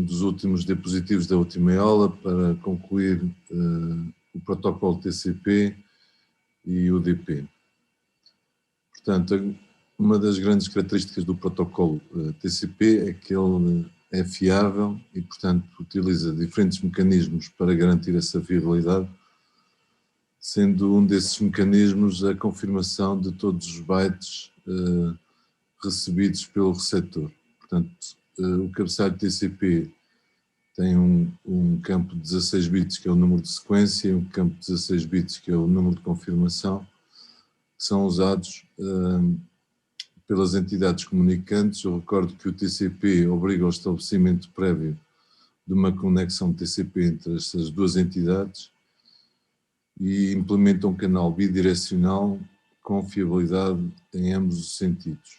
dos últimos diapositivos da última aula para concluir o protocolo TCP e o UDP. Portanto, uma das grandes características do protocolo TCP é que ele é fiável e, portanto, utiliza diferentes mecanismos para garantir essa fiabilidade, sendo um desses mecanismos a confirmação de todos os bytes recebidos pelo receptor. Portanto, o cabeçalho TCP tem um campo de 16 bits, que é o número de sequência, e um campo de 16 bits, que é o número de confirmação, que são usados pelas entidades comunicantes. Eu recordo que o TCP obriga ao estabelecimento prévio de uma conexão TCP entre essas duas entidades e implementa um canal bidirecional com fiabilidade em ambos os sentidos.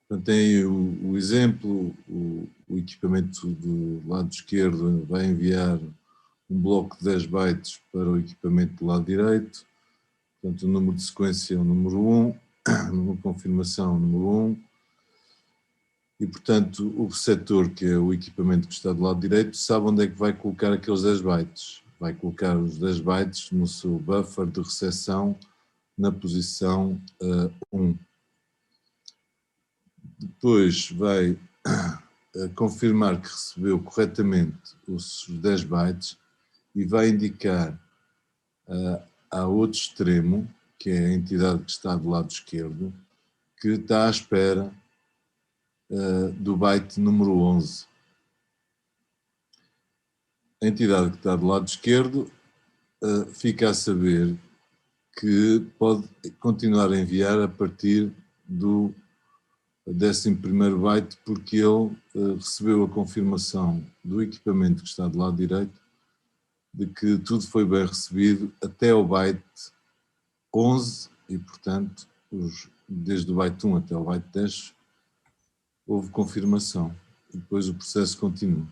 Portanto, tem aí o exemplo, o equipamento do lado esquerdo vai enviar um bloco de 10 bytes para o equipamento do lado direito. Portanto, o número de sequência é o número 1, o número de confirmação é o número 1. E, portanto, o receptor, que é o equipamento que está do lado direito, sabe onde é que vai colocar aqueles 10 bytes. Vai colocar os 10 bytes no seu buffer de recepção na posição 1. Depois vai confirmar que recebeu corretamente os 10 bytes e vai indicar a outro extremo, que é a entidade que está do lado esquerdo, que está à espera do byte número 11. A entidade que está do lado esquerdo fica a saber que pode continuar a enviar a partir do 11º byte, porque ele recebeu a confirmação do equipamento que está do lado direito de que tudo foi bem recebido até o byte 11 e, portanto, desde o byte 1 até o byte 10 houve confirmação e depois o processo continua.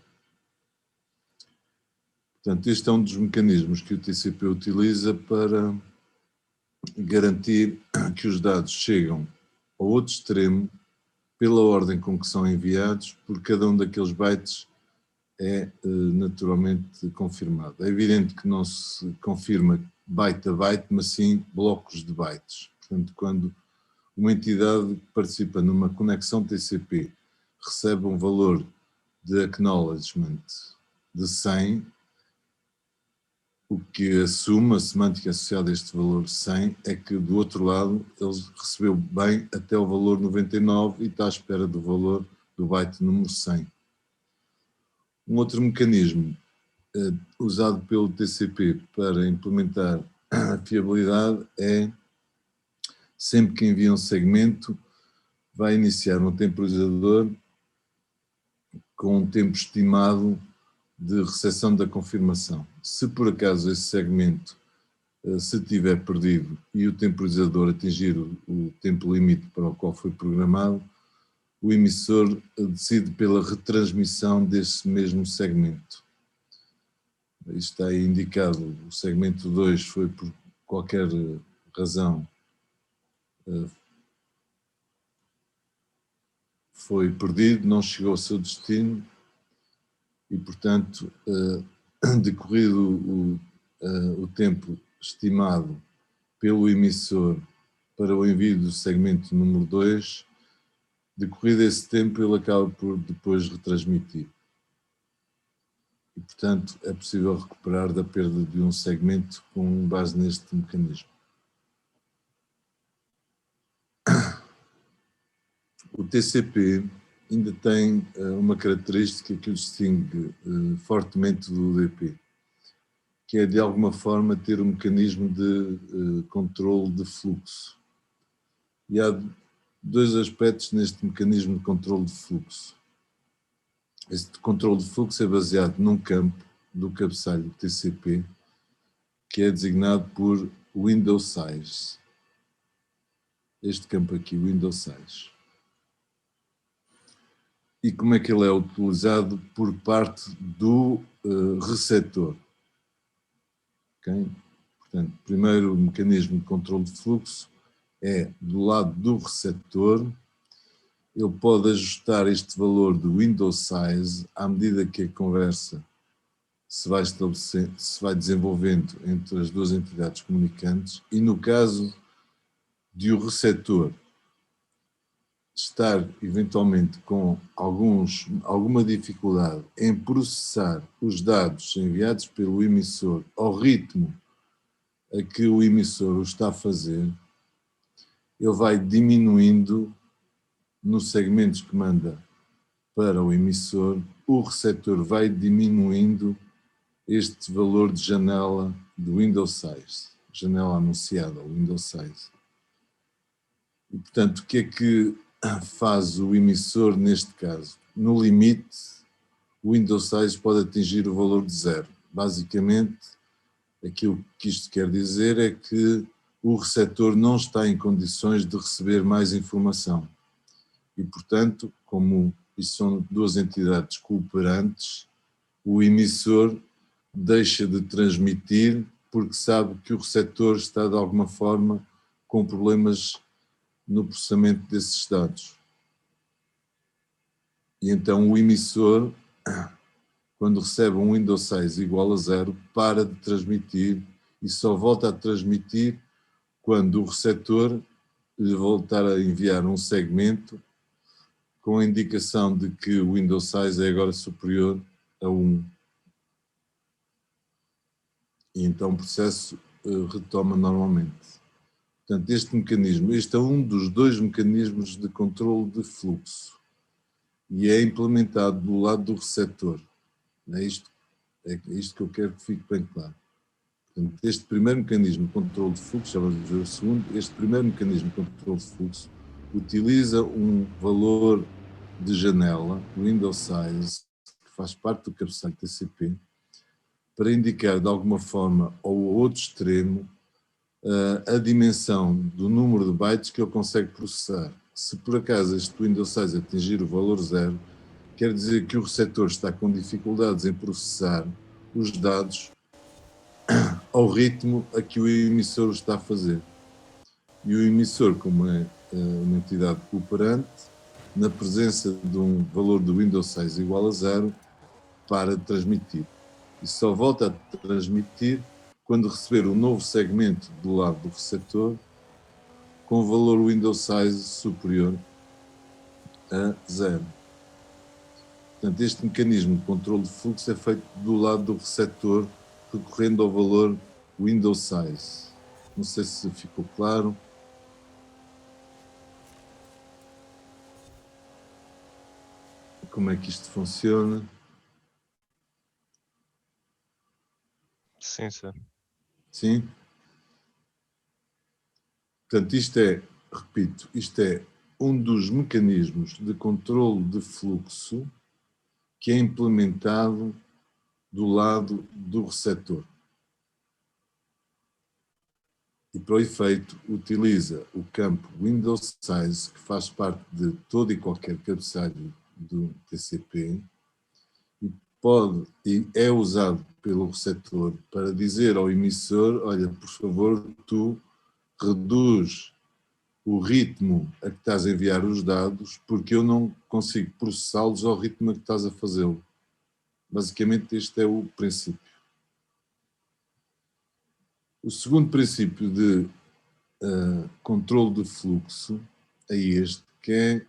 Portanto, este é um dos mecanismos que o TCP utiliza para garantir que os dados chegam ao outro extremo pela ordem com que são enviados, porque cada um daqueles bytes é naturalmente confirmado. É evidente que não se confirma byte a byte, mas sim blocos de bytes. Portanto, quando uma entidade que participa numa conexão TCP recebe um valor de acknowledgement de 100, o que assume, a semântica associada a este valor 100, é que do outro lado ele recebeu bem até o valor 99 e está à espera do valor do byte número 100. Um outro mecanismo usado pelo TCP para implementar a fiabilidade é, sempre que envia um segmento, vai iniciar um temporizador com um tempo estimado de recepção da confirmação. Se por acaso esse segmento se tiver perdido e o temporizador atingir o tempo limite para o qual foi programado, o emissor decide pela retransmissão desse mesmo segmento. Isto está aí indicado, o segmento 2 foi por qualquer razão foi perdido, não chegou ao seu destino e, portanto, decorrido o tempo estimado pelo emissor para o envio do segmento número 2, decorrido esse tempo ele acaba por depois retransmitir. E, portanto, é possível recuperar da perda de um segmento com base neste mecanismo. O TCP ainda tem uma característica que o distingue fortemente do UDP, que é de alguma forma ter um mecanismo de controle de fluxo. E há dois aspectos neste mecanismo de controle de fluxo. Este controle de fluxo é baseado num campo do cabeçalho TCP que é designado por window size. Este campo aqui, window size. E como é que ele é utilizado por parte do receptor? Okay? Portanto, primeiro o mecanismo de controle de fluxo é do lado do receptor ele pode ajustar este valor do window size à medida que a conversa se vai desenvolvendo entre as duas entidades comunicantes, e no caso de o receptor estar eventualmente com alguma dificuldade em processar os dados enviados pelo emissor ao ritmo a que o emissor o está a fazer, ele vai diminuindo nos segmentos que manda para o emissor, o receptor vai diminuindo este valor de janela do window size, janela anunciada, o window size. E, portanto, o que é que faz o emissor neste caso? No limite, o window size pode atingir o valor de 0. Basicamente, aquilo que isto quer dizer é que o receptor não está em condições de receber mais informação. E, portanto, como isto são duas entidades cooperantes, o emissor deixa de transmitir porque sabe que o receptor está, de alguma forma, com problemas no processamento desses dados. E então o emissor, quando recebe um window size igual a 0, para de transmitir e só volta a transmitir quando o receptor lhe voltar a enviar um segmento com a indicação de que o window size é agora superior a 1. E então o processo retoma normalmente. Portanto, este é um dos dois mecanismos de controle de fluxo e é implementado do lado do receptor. É isto que eu quero que fique bem claro. Portanto, este primeiro mecanismo de controle de fluxo, já vamos ver o segundo, este primeiro mecanismo de controle de fluxo utiliza um valor de janela, window size, que faz parte do cabeçalho TCP, para indicar de alguma forma ao outro extremo a dimensão do número de bytes que ele consegue processar. Se por acaso este window size atingir o valor 0, quer dizer que o receptor está com dificuldades em processar os dados ao ritmo a que o emissor o está a fazer. E o emissor, como é uma entidade cooperante, na presença de um valor do window size igual a 0, para de transmitir. E só volta a transmitir quando receber um novo segmento do lado do receptor com valor window size superior a 0. Portanto, este mecanismo de controle de fluxo é feito do lado do receptor, recorrendo ao valor window size. Não sei se ficou claro. Como é que isto funciona? Sim, sim. Sim? Portanto, repito, isto é um dos mecanismos de controle de fluxo que é implementado do lado do receptor. E para o efeito utiliza o campo window size, que faz parte de todo e qualquer cabeçalho do TCP, e é usado pelo receptor para dizer ao emissor: olha, por favor, tu reduz o ritmo a que estás a enviar os dados, porque eu não consigo processá-los ao ritmo a que estás a fazê-lo. Basicamente, este é o princípio. O segundo princípio de controle de fluxo é este, que é,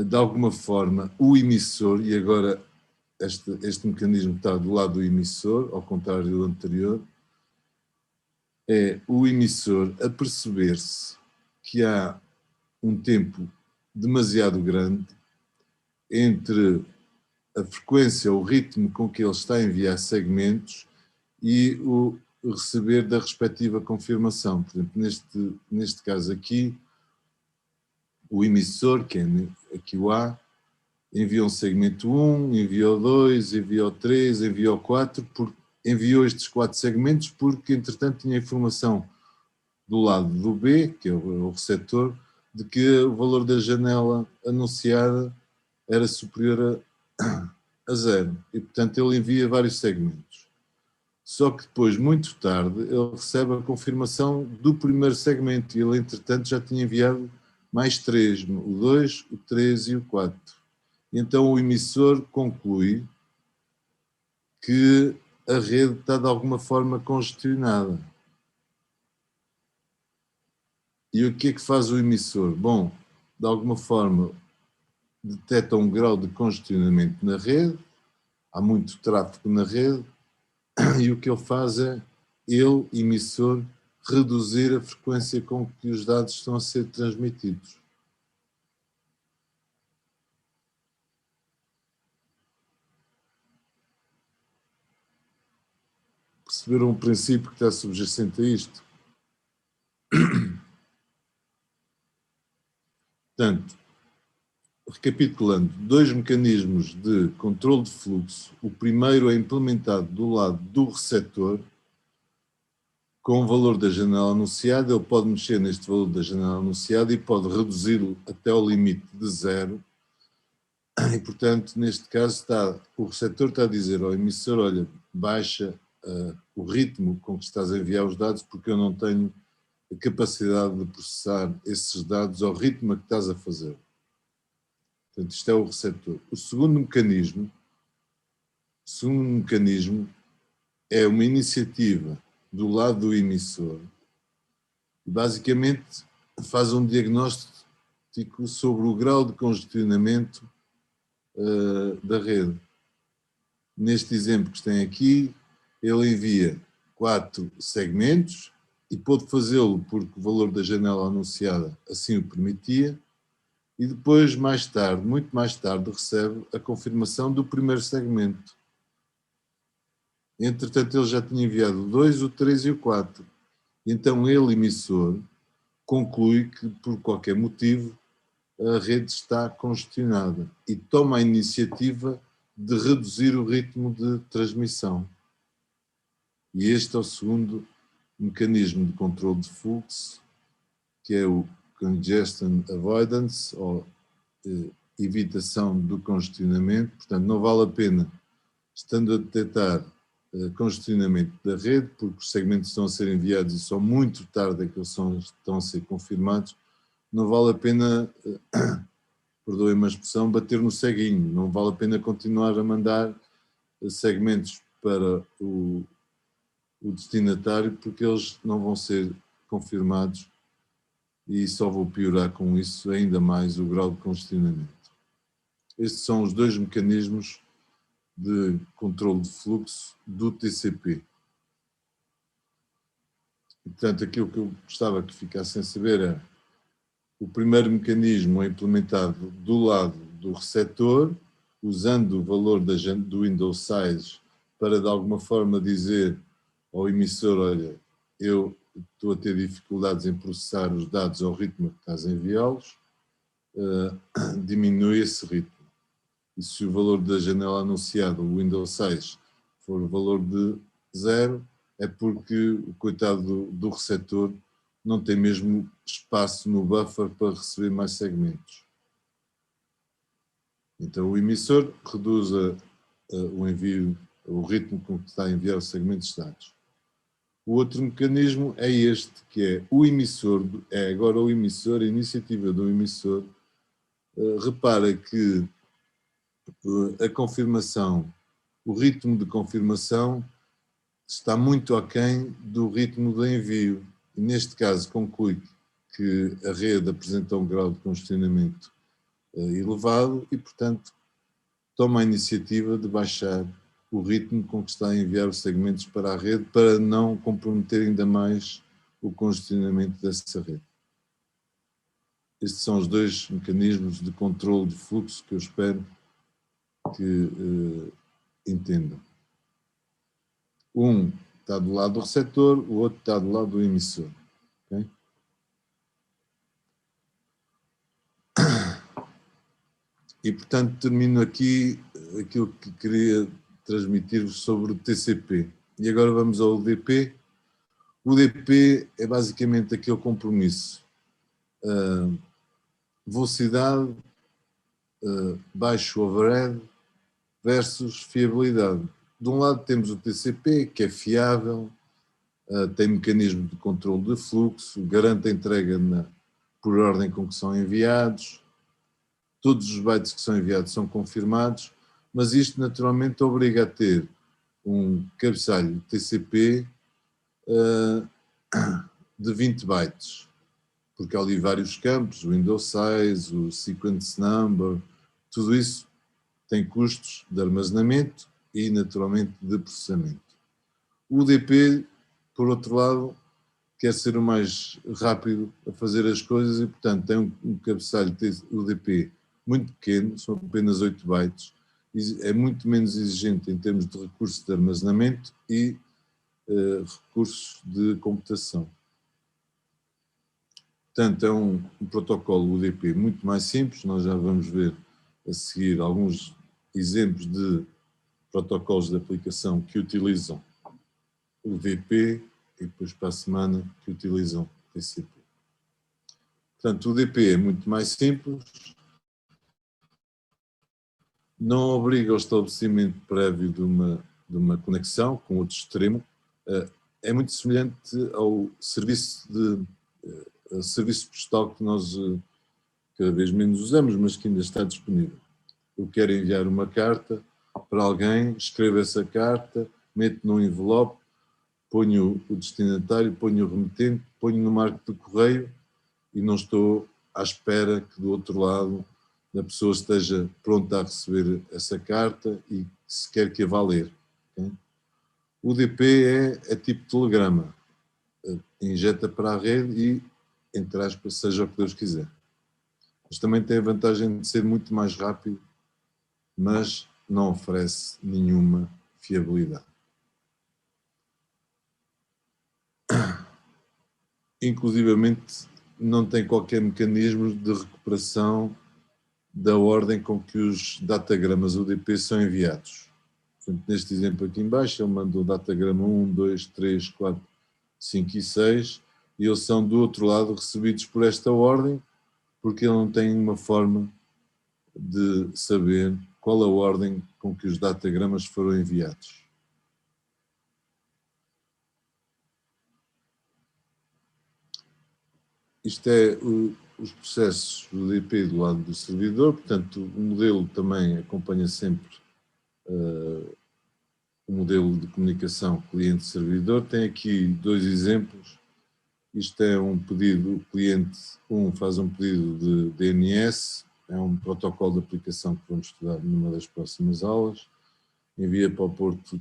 de alguma forma, o emissor, e agora este mecanismo está do lado do emissor, ao contrário do anterior, é o emissor a perceber-se que há um tempo demasiado grande entre a frequência, o ritmo com que ele está a enviar segmentos e o receber da respectiva confirmação. Por exemplo, neste caso aqui, o emissor, que é aqui o A, enviou um segmento 1, enviou 2, enviou 3, enviou 4, enviou estes 4 segmentos porque, entretanto, tinha informação do lado do B, que é o receptor, de que o valor da janela anunciada era superior a 0. E, portanto, ele envia vários segmentos. Só que depois, muito tarde, ele recebe a confirmação do primeiro segmento e ele, entretanto, já tinha enviado mais 3, o 2, o 3 e o 4. Então o emissor conclui que a rede está de alguma forma congestionada. E o que é que faz o emissor? Bom, de alguma forma detecta um grau de congestionamento na rede, há muito tráfego na rede, e o que ele faz é, ele, emissor, reduzir a frequência com que os dados estão a ser transmitidos. Perceberam o princípio que está subjacente a isto? Portanto, recapitulando, dois mecanismos de controle de fluxo. O primeiro é implementado do lado do receptor, com o valor da janela anunciada. Ele pode mexer neste valor da janela anunciada e pode reduzi-lo até ao limite de 0. E, portanto, neste caso, o receptor está a dizer ao emissor, olha, baixa o ritmo com que estás a enviar os dados, porque eu não tenho a capacidade de processar esses dados ao ritmo a que estás a fazer. Portanto, isto é o receptor. O segundo mecanismo é uma iniciativa do lado do emissor. Basicamente, faz um diagnóstico sobre o grau de congestionamento da rede. Neste exemplo que tem aqui, ele envia 4 segmentos e pôde fazê-lo porque o valor da janela anunciada assim o permitia, e depois, mais tarde, muito mais tarde, recebe a confirmação do primeiro segmento. Entretanto, ele já tinha enviado o 2, o 3 e o 4. Então, ele, emissor, conclui que, por qualquer motivo, a rede está congestionada e toma a iniciativa de reduzir o ritmo de transmissão. E este é o segundo mecanismo de controle de fluxo, que é o Congestion Avoidance, ou evitação do congestionamento. Portanto, não vale a pena, estando a detectar congestionamento da rede, porque os segmentos estão a ser enviados e só muito tarde é que eles estão a ser confirmados, não vale a pena, perdoem-me a expressão, bater no ceguinho. Não vale a pena continuar a mandar segmentos para o destinatário, porque eles não vão ser confirmados e só vou piorar com isso ainda mais o grau de congestionamento. Estes são os dois mecanismos de controle de fluxo do TCP. E, portanto, aquilo que eu gostava que ficassem a saber é: o primeiro mecanismo é implementado do lado do receptor, usando o valor do Windows Size para, de alguma forma, dizer ao emissor, olha, eu estou a ter dificuldades em processar os dados ao ritmo que estás a enviá-los, diminui esse ritmo. E se o valor da janela anunciada, o Windows 6, for o valor de 0, é porque o coitado do receptor não tem mesmo espaço no buffer para receber mais segmentos. Então o emissor reduz o envio, o ritmo com que está a enviar os segmentos de dados. O outro mecanismo é este, que é o emissor, é agora o emissor, a iniciativa do emissor, repara que a confirmação, o ritmo de confirmação está muito aquém do ritmo de envio. E neste caso conclui que a rede apresenta um grau de congestionamento elevado e, portanto, toma a iniciativa de baixar o ritmo com que está a enviar os segmentos para a rede, para não comprometer ainda mais o congestionamento dessa rede. Estes são os dois mecanismos de controle de fluxo que eu espero que entendam. Um está do lado do receptor, o outro está do lado do emissor. Okay? E, portanto, termino aqui aquilo que queria transmitir-vos sobre o TCP. E agora vamos ao UDP. O UDP é basicamente aquele compromisso. Velocidade, baixo overhead versus fiabilidade. De um lado temos o TCP, que é fiável, tem mecanismo de controle de fluxo, garante a entrega por ordem com que são enviados, todos os bytes que são enviados são confirmados, mas isto naturalmente obriga a ter um cabeçalho TCP de 20 bytes, porque há ali vários campos, o window size, o sequence number, tudo isso tem custos de armazenamento e naturalmente de processamento. O UDP, por outro lado, quer ser o mais rápido a fazer as coisas e, portanto, tem um cabeçalho UDP muito pequeno, são apenas 8 bytes, é muito menos exigente em termos de recursos de armazenamento e recursos de computação. Portanto, é um protocolo UDP muito mais simples, nós já vamos ver a seguir alguns exemplos de protocolos de aplicação que utilizam UDP e depois para a semana que utilizam TCP. Portanto, o UDP é muito mais simples, não obriga ao estabelecimento prévio de uma conexão com outro extremo, é muito semelhante ao serviço postal que nós cada vez menos usamos, mas que ainda está disponível. Eu quero enviar uma carta para alguém, escrevo essa carta, meto num envelope, ponho o destinatário, ponho o remetente, ponho no marco de correio e não estou à espera que do outro lado a pessoa esteja pronta a receber essa carta e se quer que a vá ler. Okay? O UDP é tipo telegrama, injeta para a rede e, entre aspas, seja o que Deus quiser. Mas também tem a vantagem de ser muito mais rápido, mas não oferece nenhuma fiabilidade. Inclusivamente, não tem qualquer mecanismo de recuperação da ordem com que os datagramas UDP são enviados. Portanto, neste exemplo aqui em baixo, ele mandou o datagrama 1, 2, 3, 4, 5 e 6, e eles são do outro lado recebidos por esta ordem, porque ele não tem uma forma de saber qual a ordem com que os datagramas foram enviados. Isto é os processos do UDP do lado do servidor, portanto o modelo também acompanha sempre o modelo de comunicação cliente-servidor. Tem aqui dois exemplos. Isto é um pedido, o cliente 1 faz um pedido de DNS, é um protocolo de aplicação que vamos estudar numa das próximas aulas, envia para o porto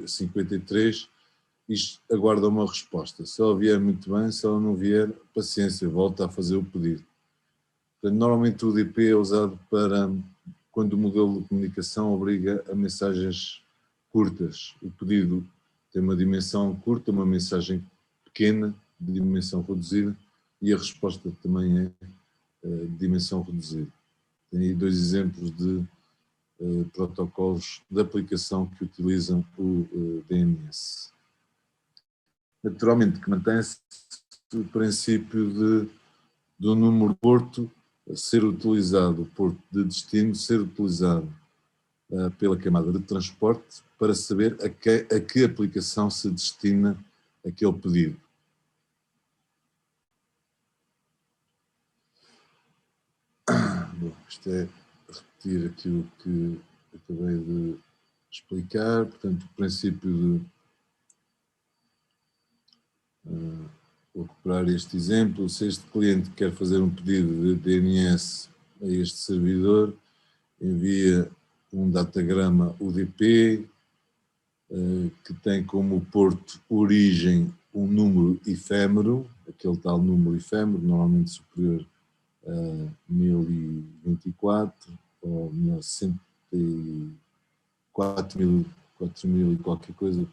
53, isto aguarda uma resposta. Se ela vier, muito bem, se ela não vier, paciência, volta a fazer o pedido. Portanto, normalmente o UDP é usado para quando o modelo de comunicação obriga a mensagens curtas. O pedido tem uma dimensão curta, uma mensagem pequena, de dimensão reduzida, e a resposta também é de dimensão reduzida. Tem aí dois exemplos de protocolos de aplicação que utilizam o DNS. Naturalmente que mantém-se o princípio do número de porto ser utilizado, o porto de destino ser utilizado pela camada de transporte para saber a que aplicação se destina aquele pedido. Bom, isto é repetir aquilo que acabei de explicar, portanto o princípio vou recuperar este exemplo, se este cliente quer fazer um pedido de DNS a este servidor, envia um datagrama UDP que tem como porto origem um número efêmero, aquele tal número efêmero, normalmente superior a 1024 ou 4000 e qualquer coisa,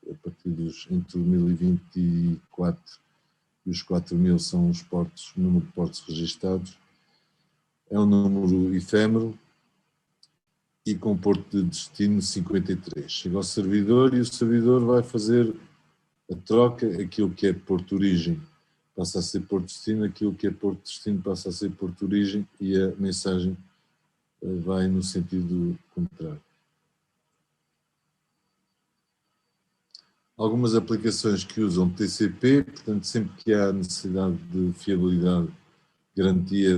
a partir entre 1024 e os 4000 são os portos, o número de portos registados. É um número efêmero e com porto de destino 53. Chega ao servidor e o servidor vai fazer a troca, aquilo que é porto de origem passa a ser porto de destino, aquilo que é porto de destino passa a ser porto de origem e a mensagem vai no sentido contrário. Algumas aplicações que usam TCP, portanto, sempre que há necessidade de fiabilidade, garantia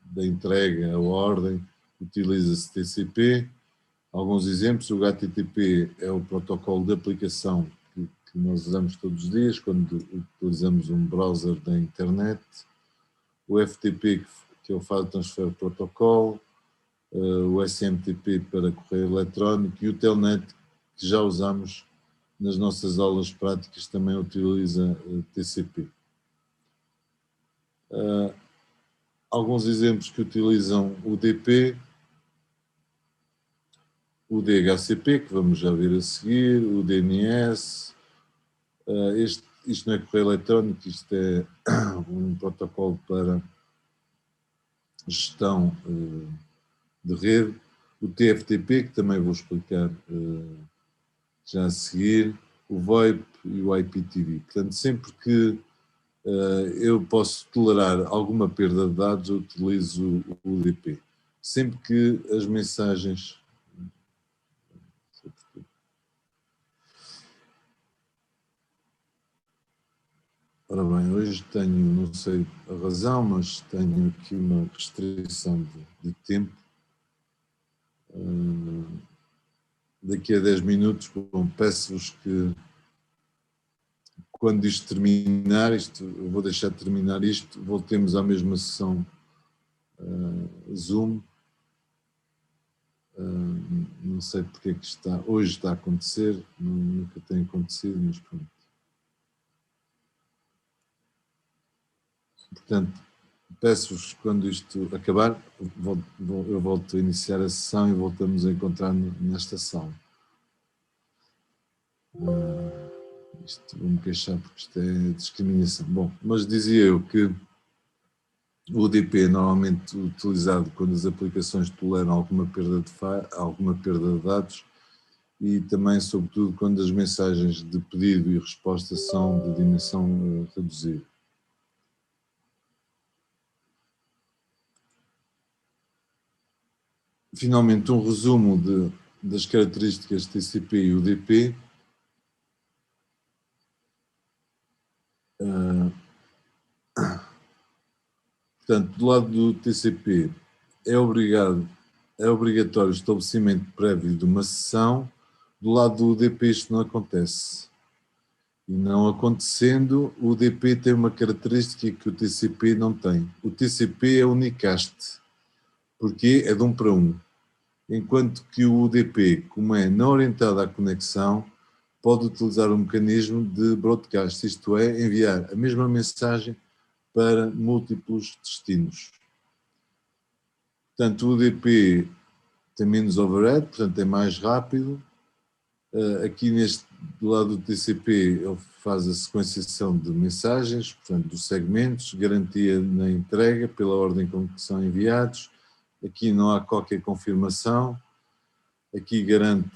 da entrega, a ordem, utiliza-se TCP. Alguns exemplos: o HTTP é o protocolo de aplicação que nós usamos todos os dias quando utilizamos um browser da internet. O FTP, que é o File Transfer Protocol, o SMTP para correio eletrónico, e o Telnet, que já usamos nas nossas aulas práticas, também utiliza TCP. Alguns exemplos que utilizam o DP, o DHCP, que vamos já ver a seguir, o DNS. Isto não é correio eletrónico, isto é um protocolo para gestão de rede. O TFTP, que também vou explicar já a seguir, o VoIP e o IPTV. Portanto, sempre que eu posso tolerar alguma perda de dados, eu utilizo o UDP. Sempre que as mensagens... Ora bem, hoje tenho, não sei a razão, mas tenho aqui uma restrição de tempo. Daqui a 10 minutos, bom, peço-vos que quando isto terminar, eu vou deixar de terminar isto, voltemos à mesma sessão Zoom. Não sei porque é que hoje está a acontecer, nunca tem acontecido, mas pronto. Portanto, peço-vos, quando isto acabar, eu volto a iniciar a sessão e voltamos a encontrar nesta sala. Vou-me queixar porque isto é discriminação. Bom, mas dizia eu que o UDP é normalmente utilizado quando as aplicações toleram alguma perda de dados e também, sobretudo, quando as mensagens de pedido e resposta são de dimensão reduzida. Finalmente, um resumo das características de TCP e UDP. Portanto, do lado do TCP é obrigatório o estabelecimento prévio de uma sessão. Do lado do UDP isto não acontece. E não acontecendo, o UDP tem uma característica que o TCP não tem. O TCP é unicast, porque é de 1 para 1. Enquanto que o UDP, como é não orientado à conexão, pode utilizar um mecanismo de broadcast, isto é, enviar a mesma mensagem para múltiplos destinos. Portanto, o UDP tem menos overhead, portanto é mais rápido. Aqui do lado do TCP ele faz a sequenciação de mensagens, portanto dos segmentos, garantia na entrega pela ordem com que são enviados. Aqui não há qualquer confirmação, aqui garante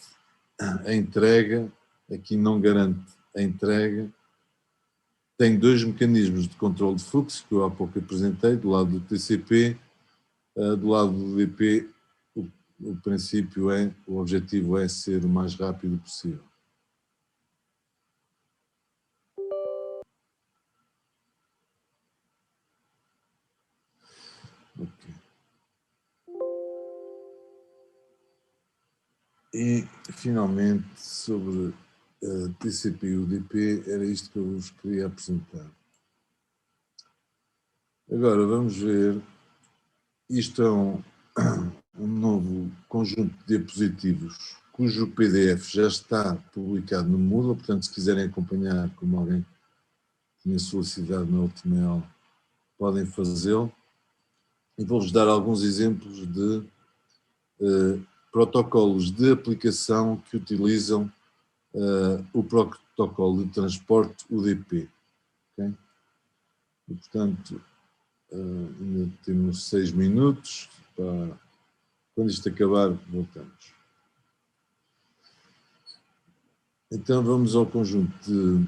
a entrega, aqui não garante a entrega. Tem 2 mecanismos de controle de fluxo que eu há pouco apresentei, do lado do TCP, do lado do UDP. O objetivo é ser o mais rápido possível. Okay. E, finalmente, sobre TCP e UDP, era isto que eu vos queria apresentar. Agora, vamos ver. Isto é um novo conjunto de diapositivos, cujo PDF já está publicado no Moodle, portanto, se quiserem acompanhar, como alguém tinha solicitado na última aula, podem fazê-lo. E vou-vos dar alguns exemplos de protocolos de aplicação que utilizam o protocolo de transporte UDP. Okay? E, portanto, ainda temos 6 minutos. Quando isto acabar, voltamos. Então, vamos ao conjunto de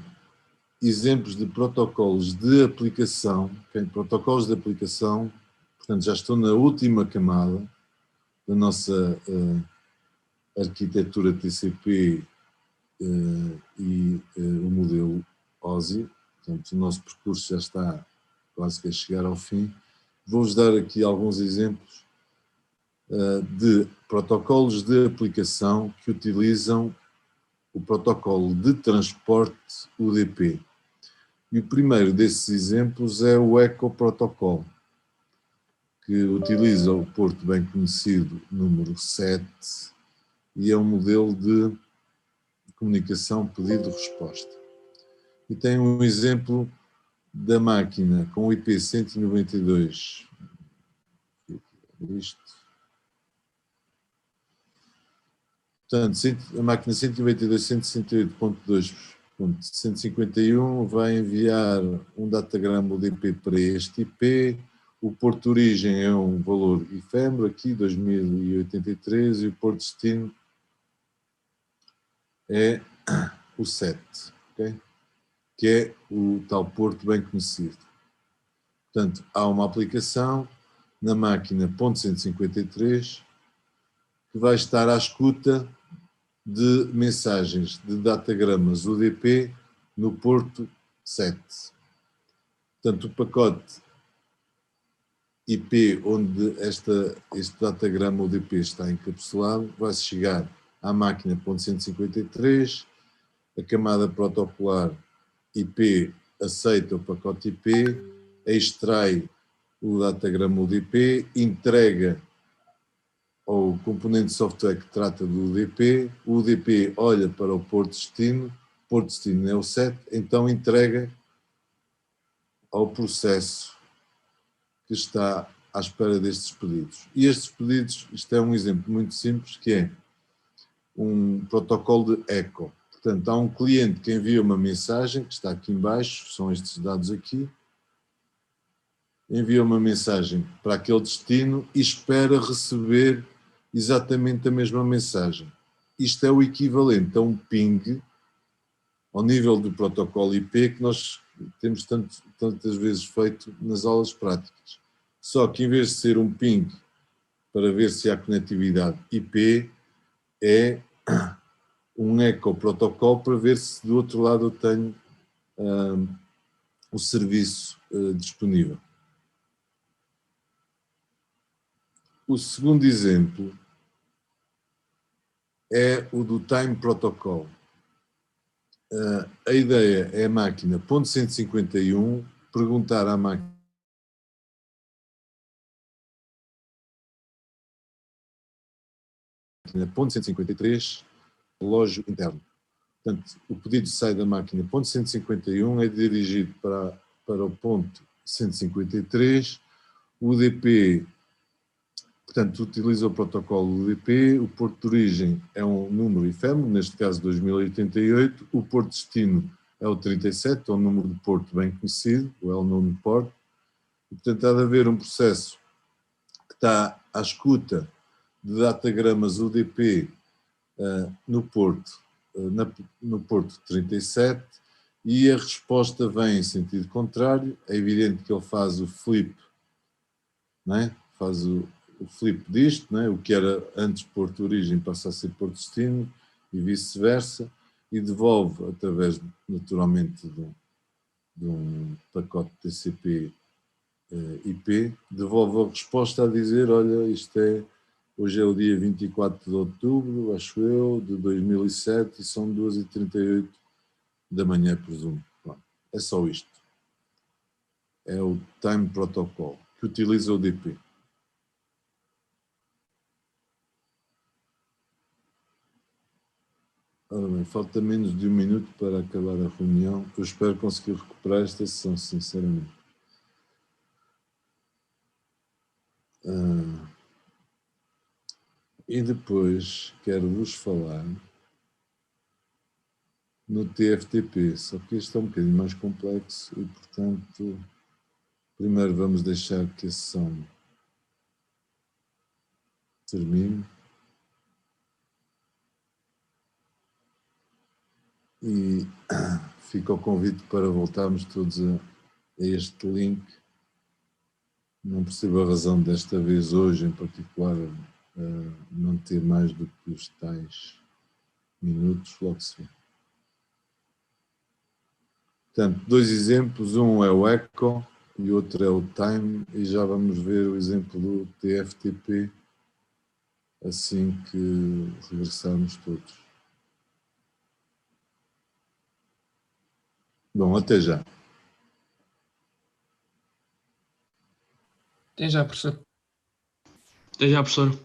exemplos de protocolos de aplicação. Okay? Protocolos de aplicação, portanto, já estou na última camada da nossa arquitetura TCP e o modelo OSI. Portanto, o nosso percurso já está quase que a chegar ao fim. Vou-vos dar aqui alguns exemplos de protocolos de aplicação que utilizam o protocolo de transporte UDP. E o primeiro desses exemplos é o ECO Protocol, que utiliza o porto bem conhecido número 7 e é um modelo de comunicação pedido-resposta. E tem um exemplo da máquina com o IP 192. Isto. Portanto, a máquina 192.168.2.151 vai enviar um datagrama UDP para este IP. O porto de origem é um valor efêmero, aqui 2083, e o porto de destino é o 7, okay? Que é o tal porto bem conhecido. Portanto, há uma aplicação na máquina .153 que vai estar à escuta de mensagens de datagramas UDP no porto 7. Portanto, o pacote IP onde este datagrama UDP está encapsulado vai chegar à máquina .153, a camada protocolar IP aceita o pacote IP, extrai o datagrama UDP, entrega ao componente de software que trata do UDP, o UDP olha para o porto destino é o 7, então entrega ao processo que está à espera destes pedidos. E estes pedidos, isto é um exemplo muito simples, que é um protocolo de eco. Portanto, há um cliente que envia uma mensagem, que está aqui em baixo, são estes dados aqui, envia uma mensagem para aquele destino e espera receber exatamente a mesma mensagem. Isto é o equivalente a um ping ao nível do protocolo IP que nós temos tantas vezes feito nas aulas práticas. Só que em vez de ser um ping para ver se há conectividade IP, é um eco protocolo para ver se do outro lado eu tenho o serviço disponível. O segundo exemplo é o do Time Protocol. A ideia é a máquina .151 perguntar à máquina .153 relógio interno. Portanto, o pedido sai da máquina .151, é dirigido para o ponto 153, o UDP, portanto, utiliza o protocolo UDP, o porto de origem é um número efêmero, neste caso 2088, o porto de destino é o 37, é um número de porto bem conhecido, o well-known port, e, portanto, há de haver um processo que está à escuta de datagramas UDP no porto 37 e a resposta vem em sentido contrário. É evidente que ele faz o flip, não é? Faz o flip disto, não é? O que era antes porto de origem passa a ser porto de destino e vice-versa, e devolve através naturalmente de um pacote TCP IP, devolve a resposta a dizer, olha, hoje é o dia 24 de outubro, acho eu, de 2007 e são 2h38 da manhã, presumo. Bom, é só isto. É o Time Protocol, que utiliza o DP. Ora bem, falta menos de 1 minuto para acabar a reunião. Eu espero conseguir recuperar esta sessão, sinceramente. E depois quero-vos falar no TFTP, só que este é um bocadinho mais complexo e, portanto, primeiro vamos deixar que a sessão termine. E fica o convite para voltarmos todos a este link. Não percebo a razão desta vez, hoje em particular, não ter mais do que os tais minutos, logo se vê. Portanto, 2 exemplos, um é o ECO, e outro é o time, e já vamos ver o exemplo do TFTP assim que regressarmos todos. Bom, até já. Até já, professor. Até já, professor.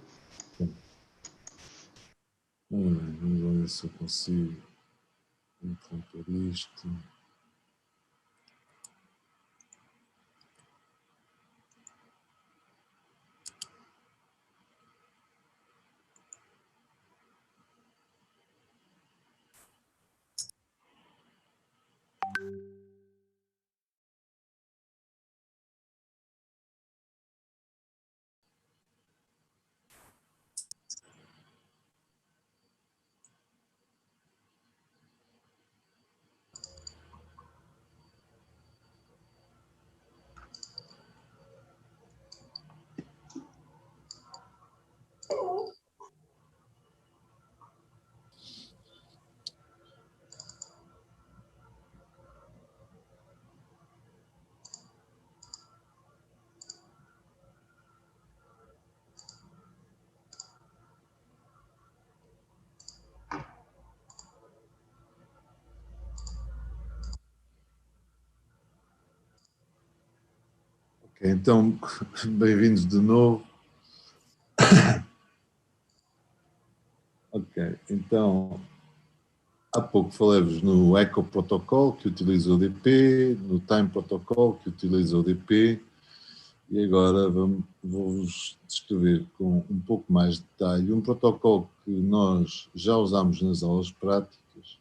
Vamos ver se eu consigo interromper isto. Ok, então, bem-vindos de novo. Ok, então, há pouco falei-vos no Echo Protocol, que utiliza o DP, no Time Protocol, que utiliza o DP, e agora vou-vos descrever com um pouco mais de detalhe um protocolo que nós já usámos nas aulas práticas,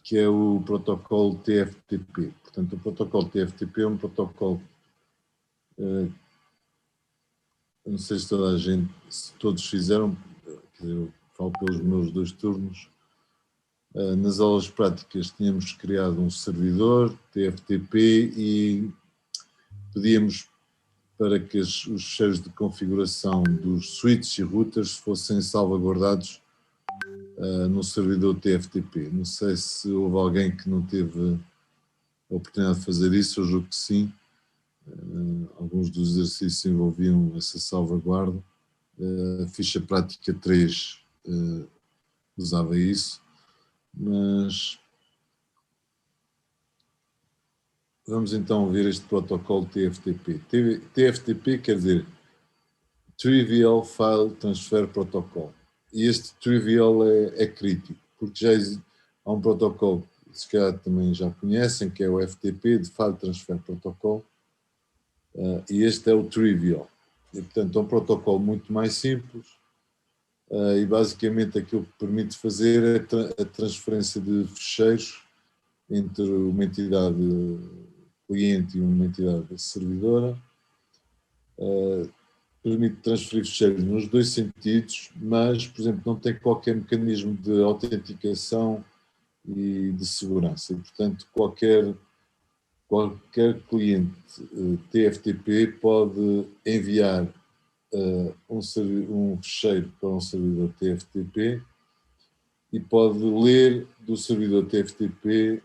que é o protocolo TFTP. Portanto, o protocolo TFTP é um protocolo, não sei se toda a gente, se todos fizeram, eu falo pelos meus 2 turnos. Nas aulas práticas tínhamos criado um servidor TFTP e pedíamos para que os fecheiros de configuração dos switches e routers fossem salvaguardados no servidor TFTP. Não sei se houve alguém que não teve a oportunidade de fazer isso, eu julgo que sim. Alguns dos exercícios envolviam essa salvaguarda. A ficha prática 3 usava isso, mas vamos então ver este protocolo TFTP. TFTP quer dizer Trivial File Transfer Protocol. E este trivial é crítico, porque há um protocolo que se calhar também já conhecem, que é o FTP, de File Transfer Protocol, e este é o trivial. E, portanto, é um protocolo muito mais simples, e basicamente aquilo que permite fazer é a transferência de ficheiros entre uma entidade cliente e uma entidade servidora. Permite transferir ficheiros nos 2 sentidos, mas, por exemplo, não tem qualquer mecanismo de autenticação e de segurança. E, portanto, qualquer cliente TFTP pode enviar um ficheiro para um servidor TFTP e pode ler do servidor TFTP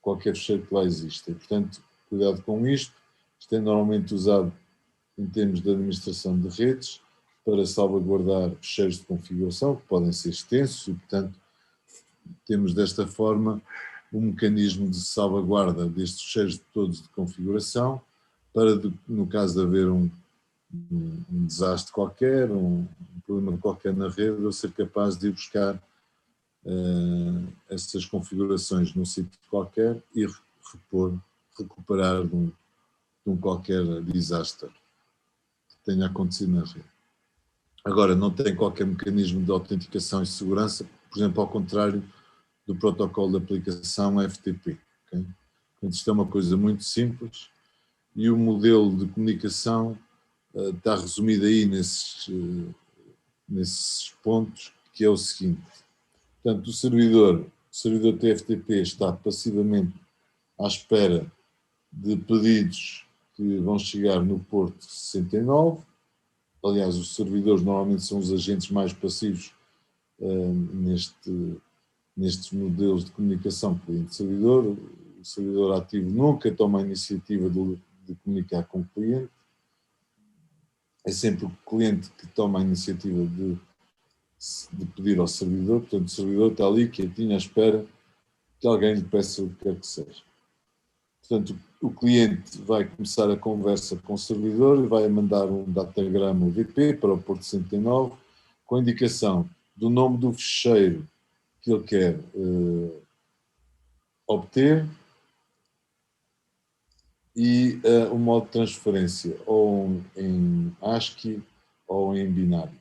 qualquer ficheiro que lá exista. E, portanto, cuidado com isto. Isto é normalmente usado em termos de administração de redes para salvaguardar ficheiros de configuração que podem ser extensos e, portanto, temos desta forma um mecanismo de salvaguarda destes ficheiros todos de configuração para, no caso de haver um desastre qualquer, um problema qualquer na rede, eu ser capaz de ir buscar essas configurações num sítio qualquer e recuperar de um qualquer desastre que tenha acontecido na rede. Agora, não tem qualquer mecanismo de autenticação e segurança, por exemplo, ao contrário do protocolo de aplicação FTP. Okay? Portanto, isto é uma coisa muito simples e o modelo de comunicação está resumido aí nesses pontos, que é o seguinte. Portanto, o servidor TFTP está passivamente à espera de pedidos que vão chegar no porto 69. Aliás, os servidores normalmente são os agentes mais passivos nestes modelos de comunicação cliente-servidor. o servidor ativo nunca toma a iniciativa de comunicar com o cliente. É sempre o cliente que toma a iniciativa de pedir ao servidor. Portanto, o servidor está ali quietinho à espera que alguém lhe peça o que quer que seja. Portanto, o cliente vai começar a conversa com o servidor e vai mandar um datagrama UDP para o porto 69 com a indicação do nome do ficheiro que ele quer obter e o modo de transferência, ou em ASCII ou em binário.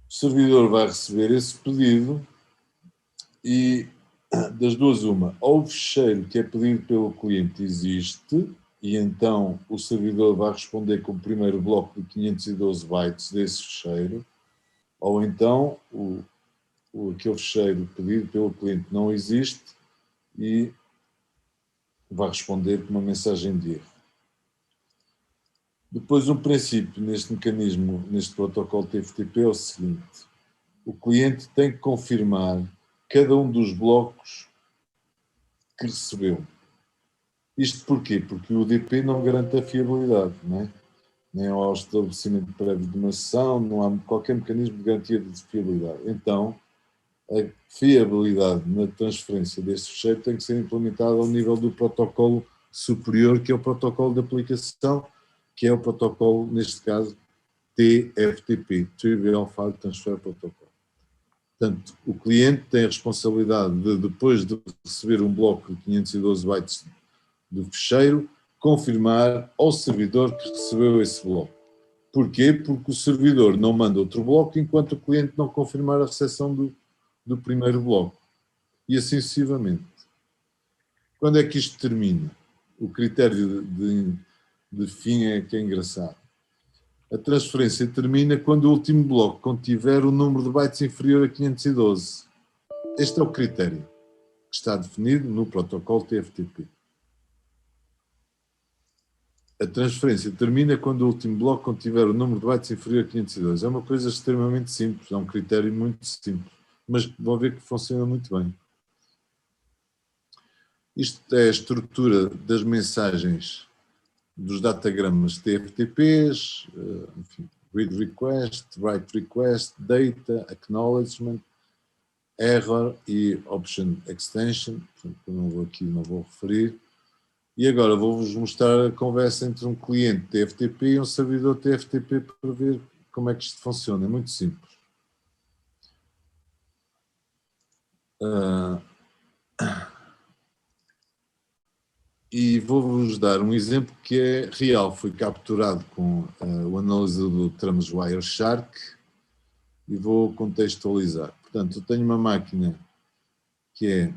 O servidor vai receber esse pedido e, das duas, uma, ou o ficheiro que é pedido pelo cliente existe, e então o servidor vai responder com o primeiro bloco de 512 bytes desse ficheiro, ou então aquele ficheiro pedido pelo cliente não existe e vai responder com uma mensagem de erro. Depois, um princípio neste mecanismo, neste protocolo TFTP é o seguinte: o cliente tem que confirmar cada um dos blocos que recebeu. Isto porquê? Porque o UDP não garante a fiabilidade, não é? Nem ao estabelecimento prévio de uma sessão, não há qualquer mecanismo de garantia de fiabilidade. Então, a fiabilidade na transferência deste ficheiro tem que ser implementada ao nível do protocolo superior, que é o protocolo de aplicação, que é o protocolo, neste caso, TFTP, Trivial File Transfer Protocol. Portanto, o cliente tem a responsabilidade de, depois de receber um bloco de 512 bytes do ficheiro, confirmar ao servidor que recebeu esse bloco. Porquê? Porque o servidor não manda outro bloco enquanto o cliente não confirmar a recepção do primeiro bloco. E assim sucessivamente. Quando é que isto termina? O critério de fim é que é engraçado. A transferência termina quando o último bloco contiver o número de bytes inferior a 512. Este é o critério que está definido no protocolo TFTP. A transferência termina quando o último bloco contiver o número de bytes inferior a 512. É uma coisa extremamente simples, é um critério muito simples, mas vão ver que funciona muito bem. Isto é a estrutura das mensagens dos datagramas TFTPs, enfim, read request, write request, data, acknowledgement, error e option extension. Portanto, eu não vou referir. E agora vou-vos mostrar a conversa entre um cliente TFTP e um servidor TFTP para ver como é que isto funciona. É muito simples. E vou-vos dar um exemplo que é real. Foi capturado com o analisador tramas Wireshark e vou contextualizar. Portanto, eu tenho uma máquina que é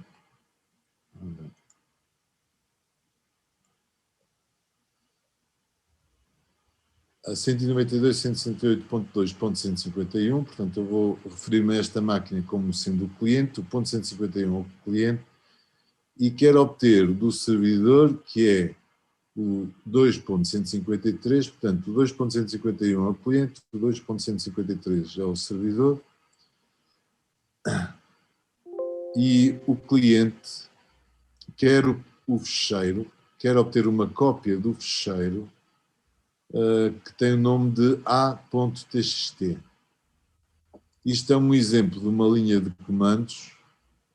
a 192.168.2.151, portanto eu vou referir-me a esta máquina como sendo o cliente, o ponto 151 é o cliente, e quero obter do servidor, que é o 2.153, portanto o 2.151 é o cliente, o 2.153 é o servidor, e o cliente quer o ficheiro, quer obter uma cópia do ficheiro que tem o nome de a.txt. Isto é um exemplo de uma linha de comandos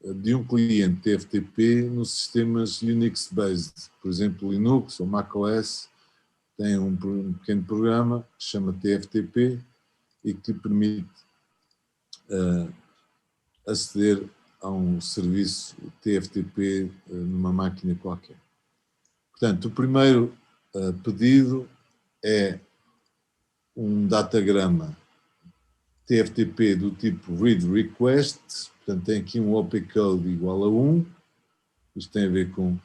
de um cliente TFTP nos sistemas Unix-based. Por exemplo, Linux ou macOS tem um pequeno programa que se chama TFTP e que permite aceder a um serviço TFTP numa máquina qualquer. Portanto, o primeiro pedido é um datagrama TFTP do tipo read request, portanto tem aqui um opcode igual a 1, isto tem a ver com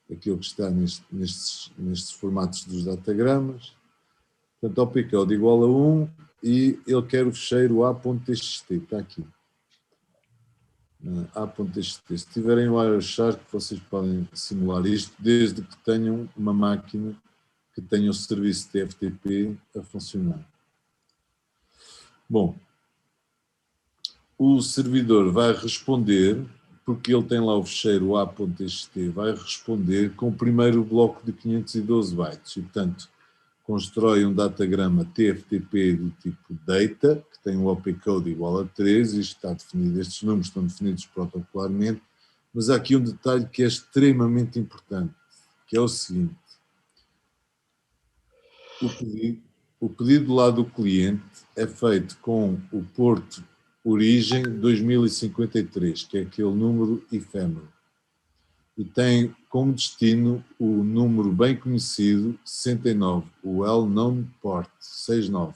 aquilo que está nestes formatos dos datagramas, portanto opcode igual a 1 e ele quer o ficheiro a.txt, está aqui, a.txt. Se tiverem o Wireshark, vocês podem simular isto, desde que tenham uma máquina que tenha o serviço TFTP a funcionar. Bom, o servidor vai responder porque ele tem lá o fecheiro a.txt, vai responder com o primeiro bloco de 512 bytes e, portanto, constrói um datagrama TFTP do tipo data, que tem um opcode igual a 3, isto está definido, estes números estão definidos protocolarmente, mas há aqui um detalhe que é extremamente importante, que é o seguinte: o pedido lá do cliente é feito com o porto origem 2053, que é aquele número efêmero, e tem como destino o número bem conhecido 69, o well-known port 69,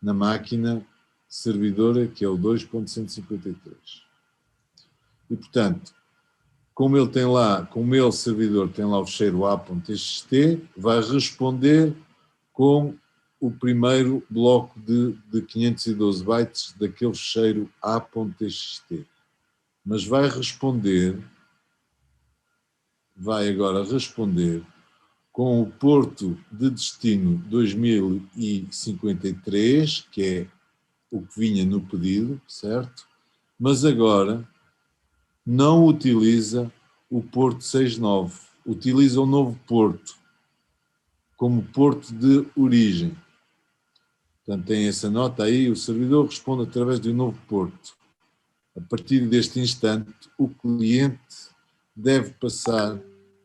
na máquina servidora, que é o 2.153. E, portanto, como ele servidor tem lá o fecheiro a.txt, vai responder com o primeiro bloco de 512 bytes daquele fecheiro a.txt. Mas vai agora responder com o porto de destino 2053, que é o que vinha no pedido, certo? Mas agora não utiliza o porto 69, utiliza um novo porto como porto de origem. Portanto, tem essa nota aí, o servidor responde através de um novo porto. A partir deste instante, o cliente deve passar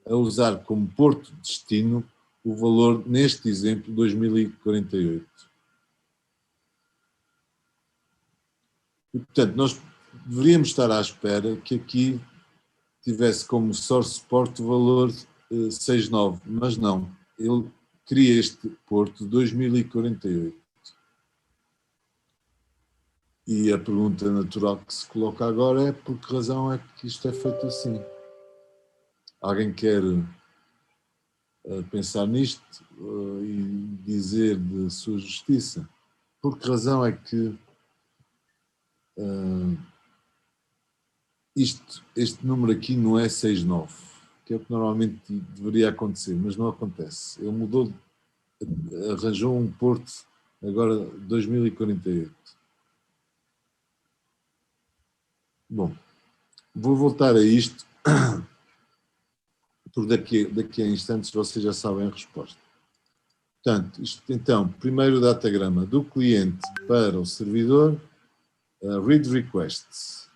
a usar como porto de destino o valor, neste exemplo, 2048. E, portanto, nós deveríamos estar à espera que aqui tivesse como source port o valor 69, mas não. Ele cria este porto 2048. E a pergunta natural que se coloca agora é por que razão é que isto é feito assim? Alguém quer pensar nisto e dizer de sua justiça? Por que razão é que este número aqui não é 69, que é o que normalmente deveria acontecer, mas não acontece. Ele mudou, arranjou um porto agora 2048. Bom, vou voltar a isto, porque daqui a instantes vocês já sabem a resposta. Portanto, isto, então, primeiro datagrama do cliente para o servidor, read requests.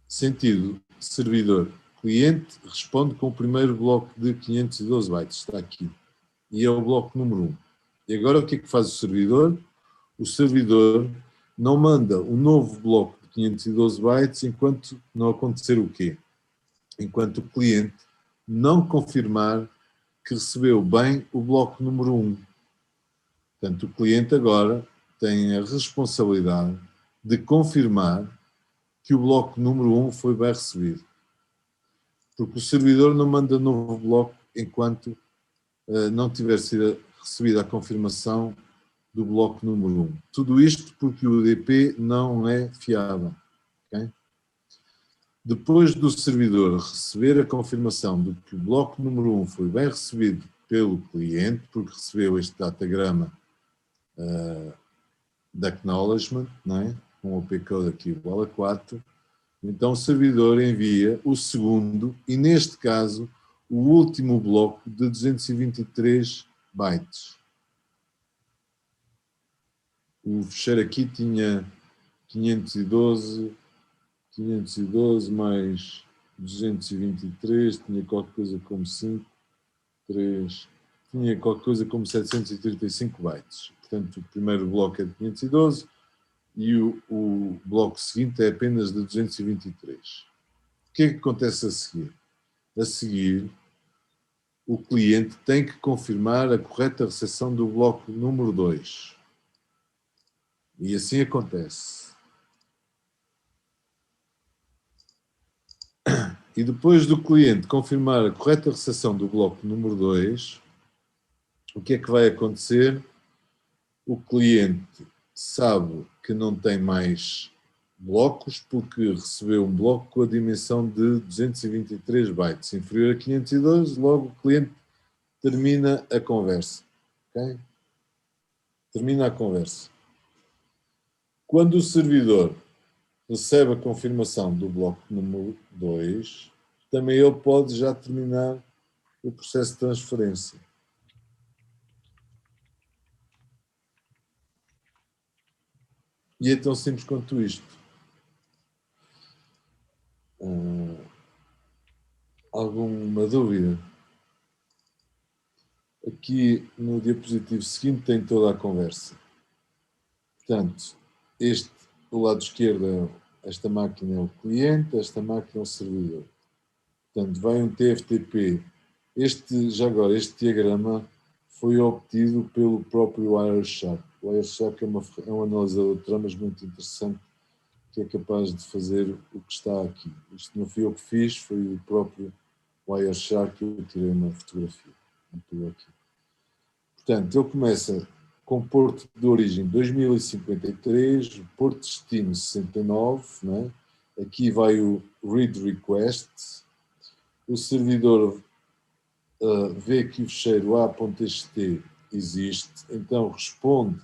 Sentido, servidor, cliente responde com o primeiro bloco de 512 bytes, está aqui. E é o bloco número 1. E agora o que é que faz o servidor? O servidor não manda um novo bloco de 512 bytes enquanto não acontecer o quê? Enquanto o cliente não confirmar que recebeu bem o bloco número 1. Portanto, o cliente agora tem a responsabilidade de confirmar que o bloco número 1 foi bem recebido. Porque o servidor não manda novo bloco enquanto não tiver sido recebida a confirmação do bloco número 1. Tudo isto porque o UDP não é fiável. Okay? Depois do servidor receber a confirmação de que o bloco número 1 foi bem recebido pelo cliente, porque recebeu este datagrama de acknowledgement, não é? Com o opcode aqui igual a 4, então o servidor envia o segundo e, neste caso, o último bloco de 223 bytes. O fecheiro aqui tinha 512 mais 223, tinha qualquer coisa como 5, 3, tinha qualquer coisa como 735 bytes. Portanto, o primeiro bloco é de 512 e o bloco seguinte é apenas de 223. O que é que acontece a seguir? A seguir, o cliente tem que confirmar a correta recepção do bloco número 2. E assim acontece. E depois do cliente confirmar a correta recepção do bloco número 2, o que é que vai acontecer? O cliente sabe que não tem mais blocos porque recebeu um bloco com a dimensão de 223 bytes, inferior a 512, logo o cliente termina a conversa. Okay? Termina a conversa. Quando o servidor recebe a confirmação do bloco número 2, também ele pode já terminar o processo de transferência. E é tão simples quanto isto. Alguma dúvida? Aqui no diapositivo seguinte tem toda a conversa. Portanto, do lado esquerdo, esta máquina é o cliente, esta máquina é o servidor. Portanto, vai um TFTP. Já agora, este diagrama foi obtido pelo próprio Wireshark. O Wireshark é um analisador de tramas muito interessante, que é capaz de fazer o que está aqui. Isto não fui eu que fiz, foi o próprio Wireshark que eu tirei uma fotografia. Aqui. Portanto, ele começa com porto de origem 2053, porto de destino 69, né? Aqui vai o read request, o servidor vê que o ficheiro a.txt existe, então responde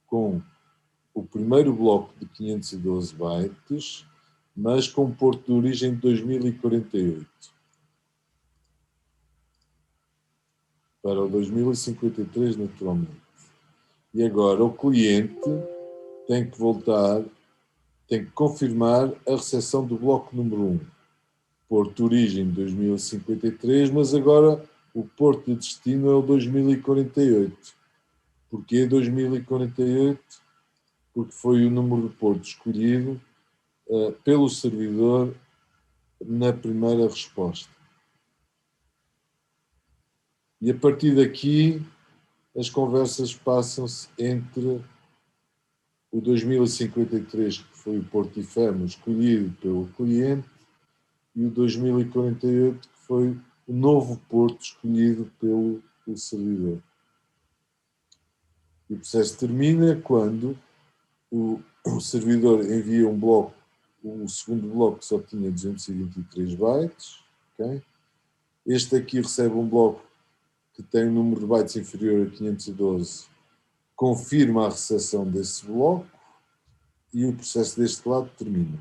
com o primeiro bloco de 512 bytes, mas com porto de origem de 2048. Para o 2053, naturalmente. E agora o cliente tem que voltar, tem que confirmar a recepção do bloco número 1. Porto de origem 2053, mas agora o porto de destino é o 2048. Porquê 2048? Porque foi o número de porto escolhido pelo servidor na primeira resposta. E a partir daqui as conversas passam-se entre o 2053, que foi o porto efêmero escolhido pelo cliente, e o 2048, que foi o novo porto escolhido pelo servidor. E o processo termina quando o servidor envia um bloco, o segundo bloco que só tinha 223 bytes. Okay? Este aqui recebe um bloco que tem um número de bytes inferior a 512, confirma a recepção desse bloco e o processo deste lado termina.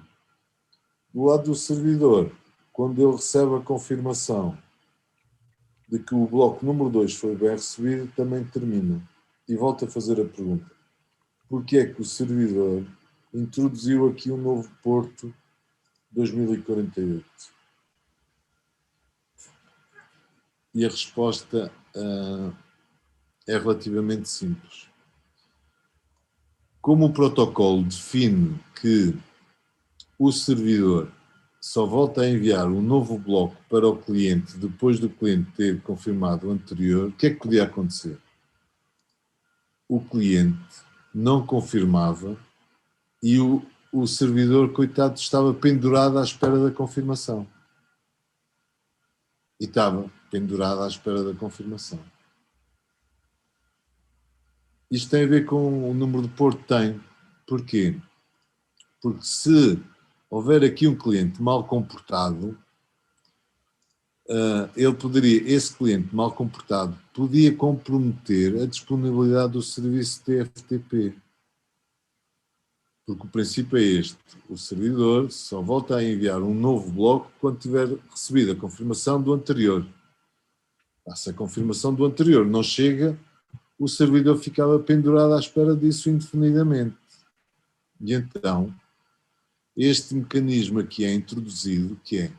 Do lado do servidor, quando ele recebe a confirmação de que o bloco número 2 foi bem recebido, também termina. E volto a fazer a pergunta. Porquê é que o servidor introduziu aqui um novo porto 2048? E a resposta é relativamente simples. Como o protocolo define que o servidor só volta a enviar um novo bloco para o cliente depois do cliente ter confirmado o anterior, o que é que podia acontecer? O cliente não confirmava e o servidor, coitado, estava pendurado à espera da confirmação. E estava pendurado à espera da confirmação. Isto tem a ver com o número de porto que tem. Porquê? Porque se houver aqui um cliente mal comportado, esse cliente mal comportado podia comprometer a disponibilidade do serviço TFTP. Porque o princípio é este: o servidor só volta a enviar um novo bloco quando tiver recebido a confirmação do anterior. Se a confirmação do anterior não chega, o servidor ficava pendurado à espera disso indefinidamente. E então, este mecanismo aqui é introduzido, que é: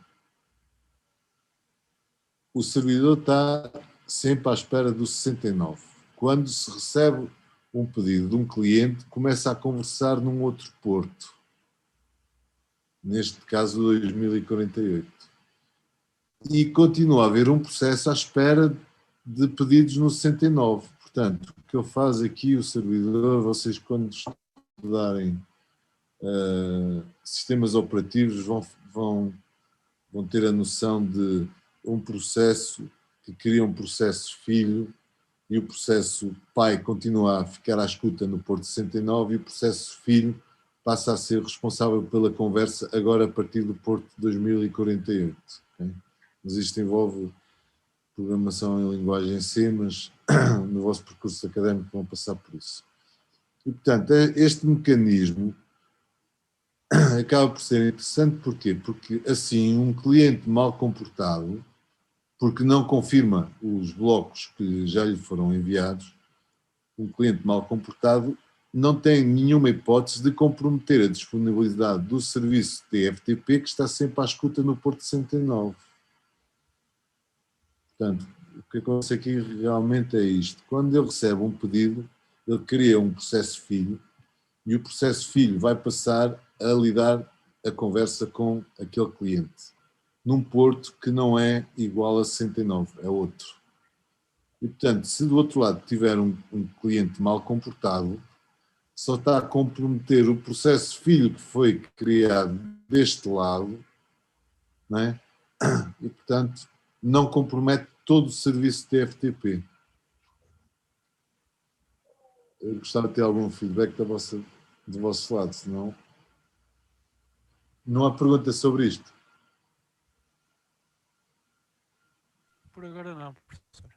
o servidor está sempre à espera do 69. Quando se recebe um pedido de um cliente, começa a conversar num outro porto. Neste caso, 2048. E continua a haver um processo à espera de pedidos no 69. Portanto, o que ele faz aqui, o servidor, vocês quando estudarem sistemas operativos vão ter a noção de um processo que cria um processo filho e o processo pai continua a ficar à escuta no porto 69 e o processo filho passa a ser responsável pela conversa agora a partir do porto 2048. Okay? Mas isto envolve programação em linguagem C, mas no vosso percurso académico vão passar por isso. E, portanto, este mecanismo acaba por ser interessante, porquê? Porque assim um cliente mal comportado, porque não confirma os blocos que já lhe foram enviados, um cliente mal comportado não tem nenhuma hipótese de comprometer a disponibilidade do serviço TFTP que está sempre à escuta no Porto 69. Portanto, o que acontece aqui realmente é isto. Quando ele recebe um pedido, ele cria um processo filho e o processo filho vai passar a lidar a conversa com aquele cliente num porto que não é igual a 69, é outro. E, portanto, se do outro lado tiver um cliente mal comportado, só está a comprometer o processo filho que foi criado deste lado, não é? E, portanto, não compromete todo o serviço de FTP. Eu gostava de ter algum feedback do vosso lado, senão não há pergunta sobre isto. Por agora não, professor.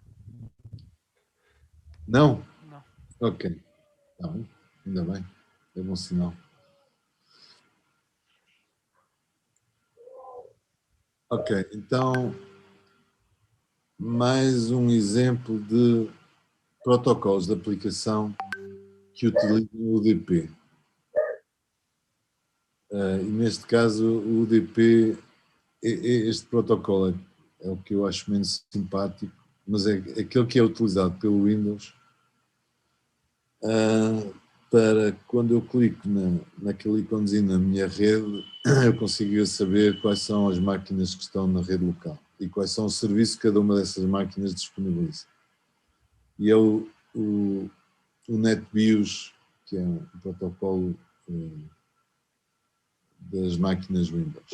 Não? Não. Ok. Não, ainda bem. É bom sinal. Ok, então mais um exemplo de protocolos de aplicação que utilizam o UDP. E neste caso o UDP, este protocolo é o que eu acho menos simpático, mas é aquele que é utilizado pelo Windows para quando eu clico naquele íconezinho na minha rede, eu consigo saber quais são as máquinas que estão na rede local e quais são os serviços que cada uma dessas máquinas disponibiliza. E é o NetBIOS, que é um protocolo das máquinas Windows.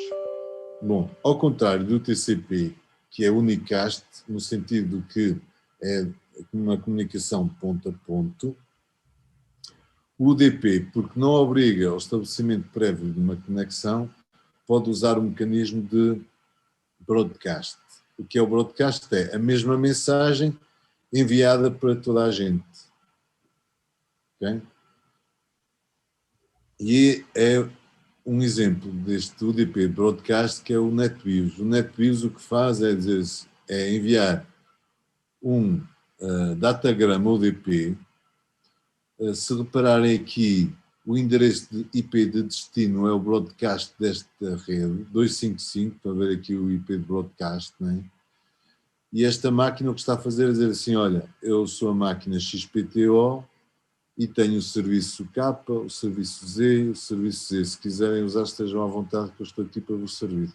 Bom, ao contrário do TCP, que é unicast, no sentido que é uma comunicação ponto a ponto, o UDP, porque não obriga ao estabelecimento prévio de uma conexão, pode usar o mecanismo de broadcast. O que é o broadcast? É a mesma mensagem enviada para toda a gente. Okay? E é um exemplo deste UDP broadcast que é o NetBIOS. O NetBIOS o que faz é dizer, é enviar um datagrama UDP. Se repararem aqui, o endereço de IP de destino é o broadcast desta rede, 255, para ver aqui o IP de broadcast, não é? E esta máquina o que está a fazer é dizer assim, olha, eu sou a máquina XPTO e tenho o serviço K, o serviço Z, o serviço Z. Se quiserem usar, estejam à vontade que eu estou aqui para vos servir.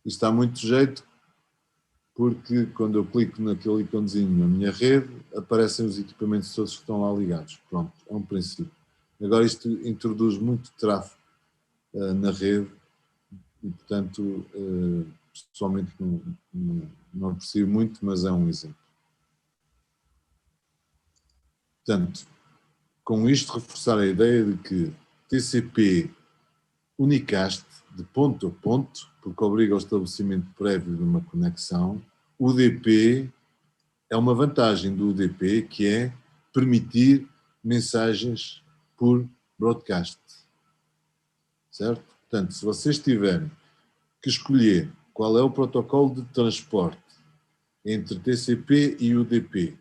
Isto dá muito jeito, porque quando eu clico naquele iconezinho na minha rede, aparecem os equipamentos todos que estão lá ligados. Pronto, é um princípio. Agora isto introduz muito tráfego na rede e, portanto, pessoalmente não aprecio muito, mas é um exemplo. Portanto, com isto reforçar a ideia de que TCP unicast de ponto a ponto, porque obriga ao estabelecimento prévio de uma conexão. UDP é uma vantagem do UDP, que é permitir mensagens por broadcast. Certo? Portanto, se vocês tiverem que escolher qual é o protocolo de transporte entre TCP e UDP,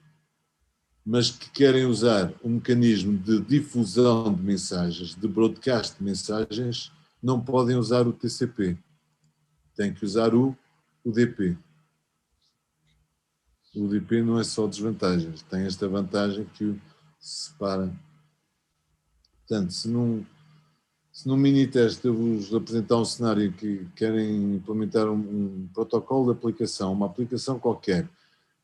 mas que querem usar um mecanismo de difusão de mensagens, de broadcast de mensagens, não podem usar o TCP. Têm que usar o UDP. O UDP não é só desvantagens, tem esta vantagem que o separa. Portanto, se num mini-teste eu vos apresentar um cenário que querem implementar um protocolo de aplicação, uma aplicação qualquer,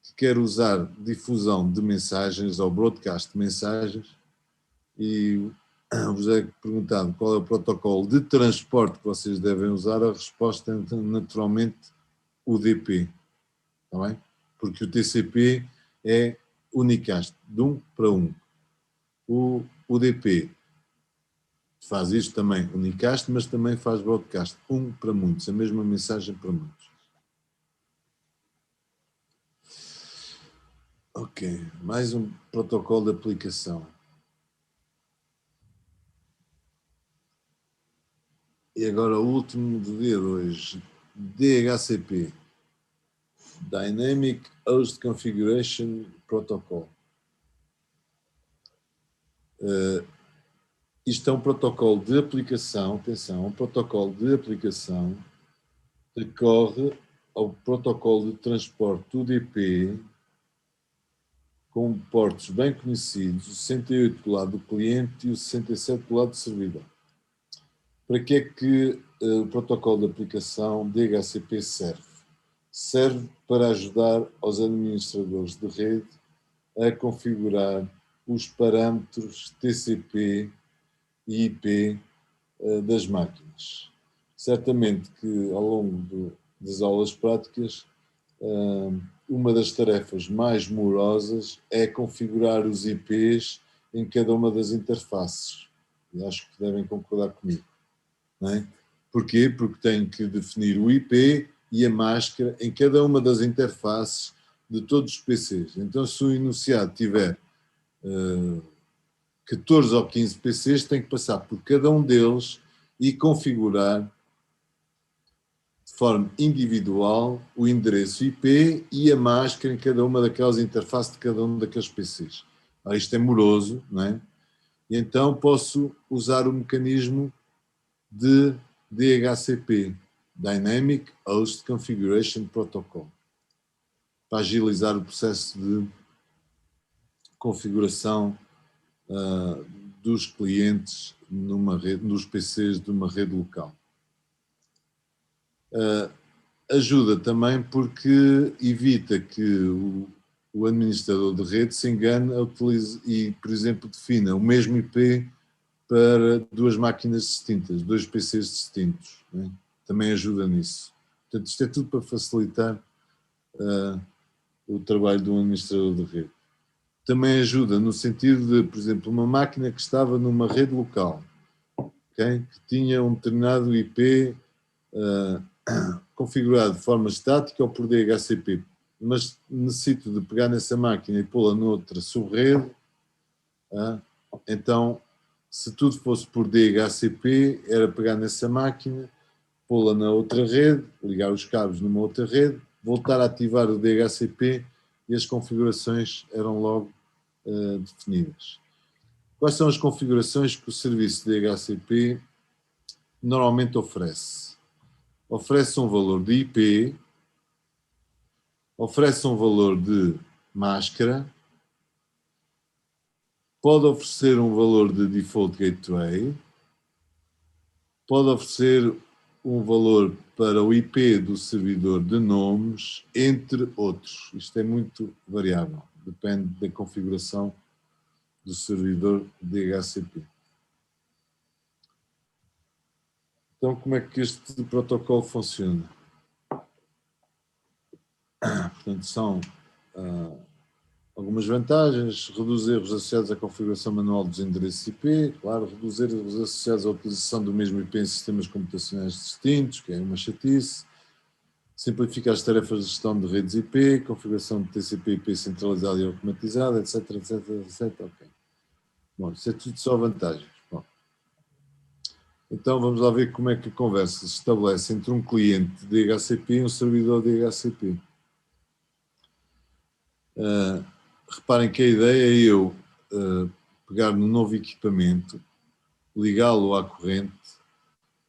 que quer usar difusão de mensagens ou broadcast de mensagens, e vos é perguntado qual é o protocolo de transporte que vocês devem usar, a resposta é naturalmente UDP, está bem? Porque o TCP é unicast, de um para um. O UDP faz isto também, unicast, mas também faz broadcast, um para muitos, a mesma mensagem para muitos. Ok, mais um protocolo de aplicação. E agora o último do dia de hoje, DHCP, Dynamic Host Configuration Protocol. Isto é um protocolo de aplicação, atenção, um protocolo de aplicação que recorre ao protocolo de transporte UDP com portos bem conhecidos, o 68 do lado do cliente e o 67 do lado do servidor. Para que é que o protocolo de aplicação DHCP serve? Serve para ajudar aos administradores de rede a configurar os parâmetros TCP e IP das máquinas. Certamente que ao longo das aulas práticas, uma das tarefas mais morosas é configurar os IPs em cada uma das interfaces. E acho que devem concordar comigo. Não é? Porquê? Porque tenho que definir o IP e a máscara em cada uma das interfaces de todos os PCs. Então, se o enunciado tiver 14 ou 15 PCs, tem que passar por cada um deles e configurar de forma individual o endereço IP e a máscara em cada uma daquelas interfaces de cada um daqueles PCs. Isto é moroso, não é? E então posso usar o mecanismo de DHCP, Dynamic Host Configuration Protocol, para agilizar o processo de configuração dos clientes numa rede, nos PCs de uma rede local. Ajuda também porque evita que o administrador de rede se engane e, por exemplo, defina o mesmo IP para duas máquinas distintas, dois PCs distintos. Né? Também ajuda nisso. Portanto, isto é tudo para facilitar o trabalho de um administrador de rede. Também ajuda no sentido de, por exemplo, uma máquina que estava numa rede local, okay? Que tinha um determinado IP configurado de forma estática ou por DHCP, mas necessito de pegar nessa máquina e pô-la noutra subrede, então, se tudo fosse por DHCP, era pegar nessa máquina, pô-la na outra rede, ligar os cabos numa outra rede, voltar a ativar o DHCP e as configurações eram logo definidas. Quais são as configurações que o serviço de DHCP normalmente oferece? Oferece um valor de IP, oferece um valor de máscara, pode oferecer um valor de default gateway, pode oferecer um valor para o IP do servidor de nomes, entre outros. Isto é muito variável, depende da configuração do servidor DHCP. Então, como é que este protocolo funciona? Portanto, são algumas vantagens: reduz erros associados à configuração manual dos endereços IP, claro, reduz erros associados à utilização do mesmo IP em sistemas computacionais distintos, que é uma chatice, simplifica as tarefas de gestão de redes IP, configuração de TCP/IP centralizada e automatizada, etc, etc, etc. Okay. Bom, isso é tudo só vantagens. Bom. Então vamos lá ver como é que a conversa se estabelece entre um cliente de DHCP e um servidor de DHCP. Reparem que a ideia é eu pegar no novo equipamento, ligá-lo à corrente,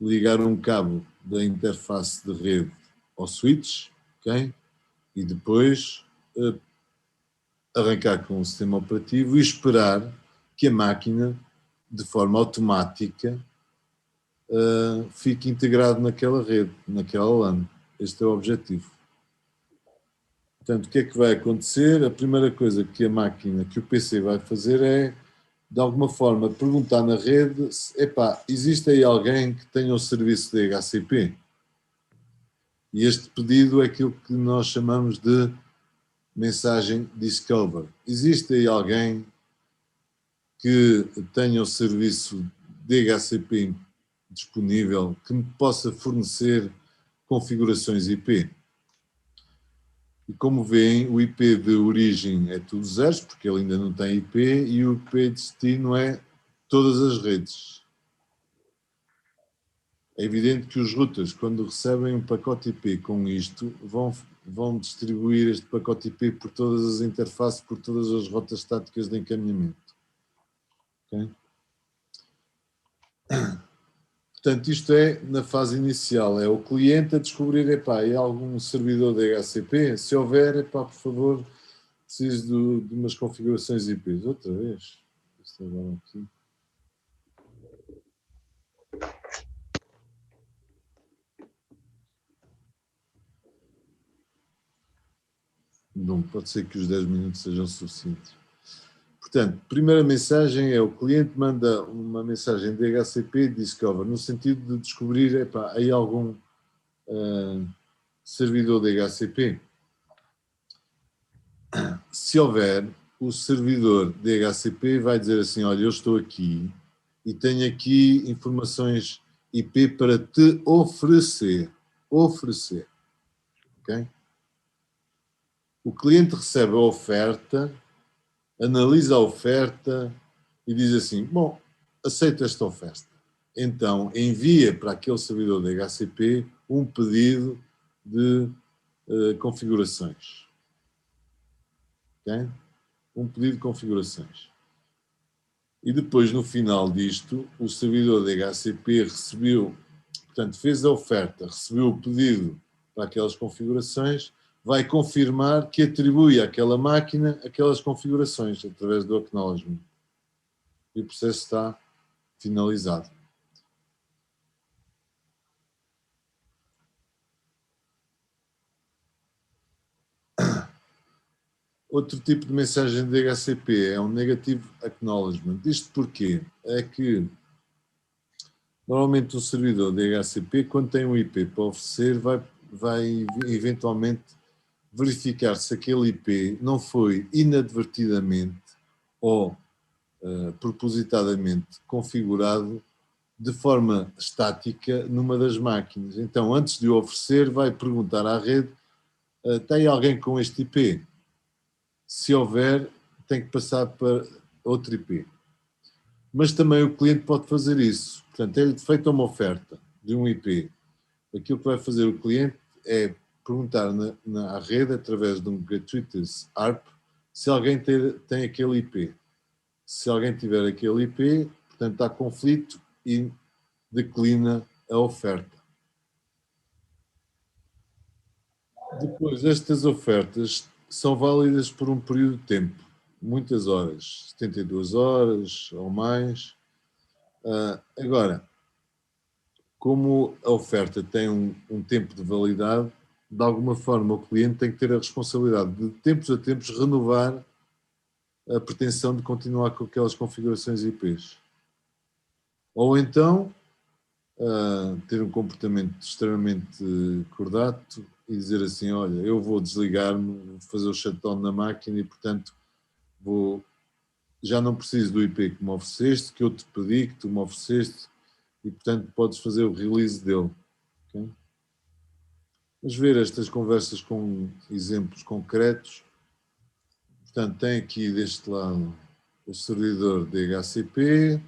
ligar um cabo da interface de rede ao switch, okay? E depois arrancar com o sistema operativo e esperar que a máquina, de forma automática, fique integrado naquela rede, naquela LAN. Este é o objetivo. Portanto, o que é que vai acontecer? A primeira coisa que a máquina, que o PC vai fazer é, de alguma forma, perguntar na rede, existe aí alguém que tenha o serviço de DHCP? E este pedido é aquilo que nós chamamos de mensagem discover. Existe aí alguém que tenha o serviço DHCP disponível que me possa fornecer configurações IP? E como veem, o IP de origem é tudo zeros, porque ele ainda não tem IP, e o IP de destino é todas as redes. É evidente que os routers, quando recebem um pacote IP com isto, vão distribuir este pacote IP por todas as interfaces, por todas as rotas estáticas de encaminhamento. Okay? Portanto, isto é na fase inicial, é o cliente a descobrir, epá, é algum servidor de DHCP? Se houver, epá, por favor, preciso de umas configurações IPs. Outra vez. Isto agora aqui. Não, pode ser que os 10 minutos sejam suficientes. Portanto, primeira mensagem é o cliente manda uma mensagem de DHCP Discover, no sentido de descobrir, epá, aí algum servidor de DHCP. Se houver, o servidor de DHCP vai dizer assim, olha, eu estou aqui e tenho aqui informações IP para te oferecer. Oferecer. Ok? O cliente recebe a oferta, analisa a oferta e diz assim, bom, aceito esta oferta. Então, envia para aquele servidor de DHCP um pedido de configurações. Okay? Um pedido de configurações. E depois, no final disto, o servidor de DHCP recebeu, portanto, fez a oferta, recebeu o pedido para aquelas configurações, vai confirmar que atribui àquela máquina aquelas configurações através do acknowledgement. E o processo está finalizado. Outro tipo de mensagem de DHCP é um negative acknowledgement. Isto porquê? É que normalmente um servidor de DHCP, quando tem um IP para oferecer, vai eventualmente verificar se aquele IP não foi inadvertidamente ou propositadamente configurado de forma estática numa das máquinas. Então, antes de o oferecer, vai perguntar à rede, tem alguém com este IP? Se houver, tem que passar para outro IP. Mas também o cliente pode fazer isso. Portanto, é feita uma oferta de um IP. Aquilo que vai fazer o cliente é perguntar na rede, através de um gratuitous ARP, se alguém tem aquele IP. Se alguém tiver aquele IP, portanto, há conflito e declina a oferta. Depois, estas ofertas são válidas por um período de tempo, muitas horas, 72 horas ou mais. Agora, como a oferta tem um tempo de validade, de alguma forma o cliente tem que ter a responsabilidade de tempos a tempos renovar a pretensão de continuar com aquelas configurações IPs. Ou então ter um comportamento extremamente cordato e dizer assim, olha, eu vou desligar-me, vou fazer o shutdown na máquina e, portanto, já não preciso do IP que me ofereceste, que eu te pedi, que tu me ofereceste, e, portanto, podes fazer o release dele. Okay? Vamos ver estas conversas com exemplos concretos. Portanto, tem aqui deste lado o servidor DHCP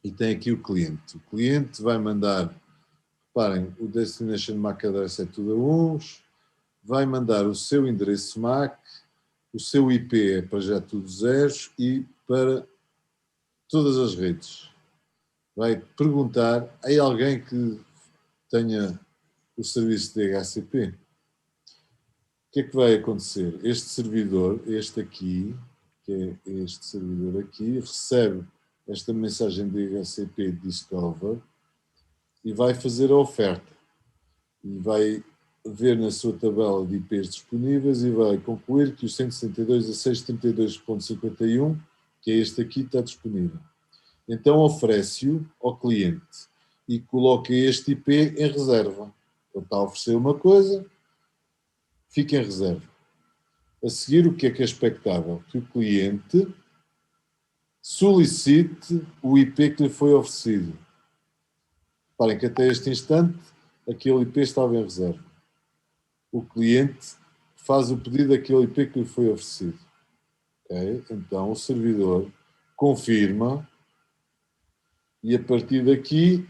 e tem aqui o cliente. O cliente vai mandar, reparem, o Destination MAC Address é tudo a uns, vai mandar o seu endereço MAC, o seu IP é para já tudo zeros e para todas as redes. Vai perguntar, há alguém que tenha o serviço de DHCP? O que é que vai acontecer? Este servidor, este aqui, que é este servidor aqui, recebe esta mensagem de DHCP Discover e vai fazer a oferta. E vai ver na sua tabela de IPs disponíveis e vai concluir que o 162.1632.51, que é este aqui, está disponível. Então oferece-o ao cliente e coloca este IP em reserva. Ele está a oferecer uma coisa, fica em reserva. A seguir, o que é expectável? Que o cliente solicite o IP que lhe foi oferecido. Reparem que até este instante aquele IP estava em reserva. O cliente faz o pedido daquele IP que lhe foi oferecido. Okay? Então o servidor confirma e a partir daqui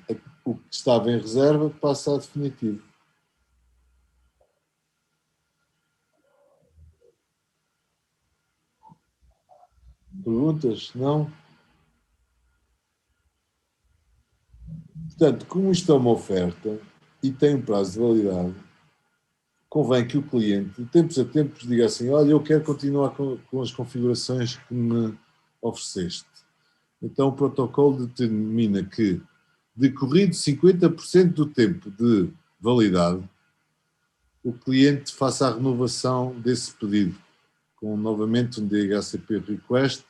o que estava em reserva passa a definitivo. Perguntas? Não? Portanto, como isto é uma oferta e tem um prazo de validade, convém que o cliente, de tempos a tempos, diga assim: olha, eu quero continuar com as configurações que me ofereceste. Então, o protocolo determina que, decorrido 50% do tempo de validade, o cliente faça a renovação desse pedido, com novamente um DHCP request,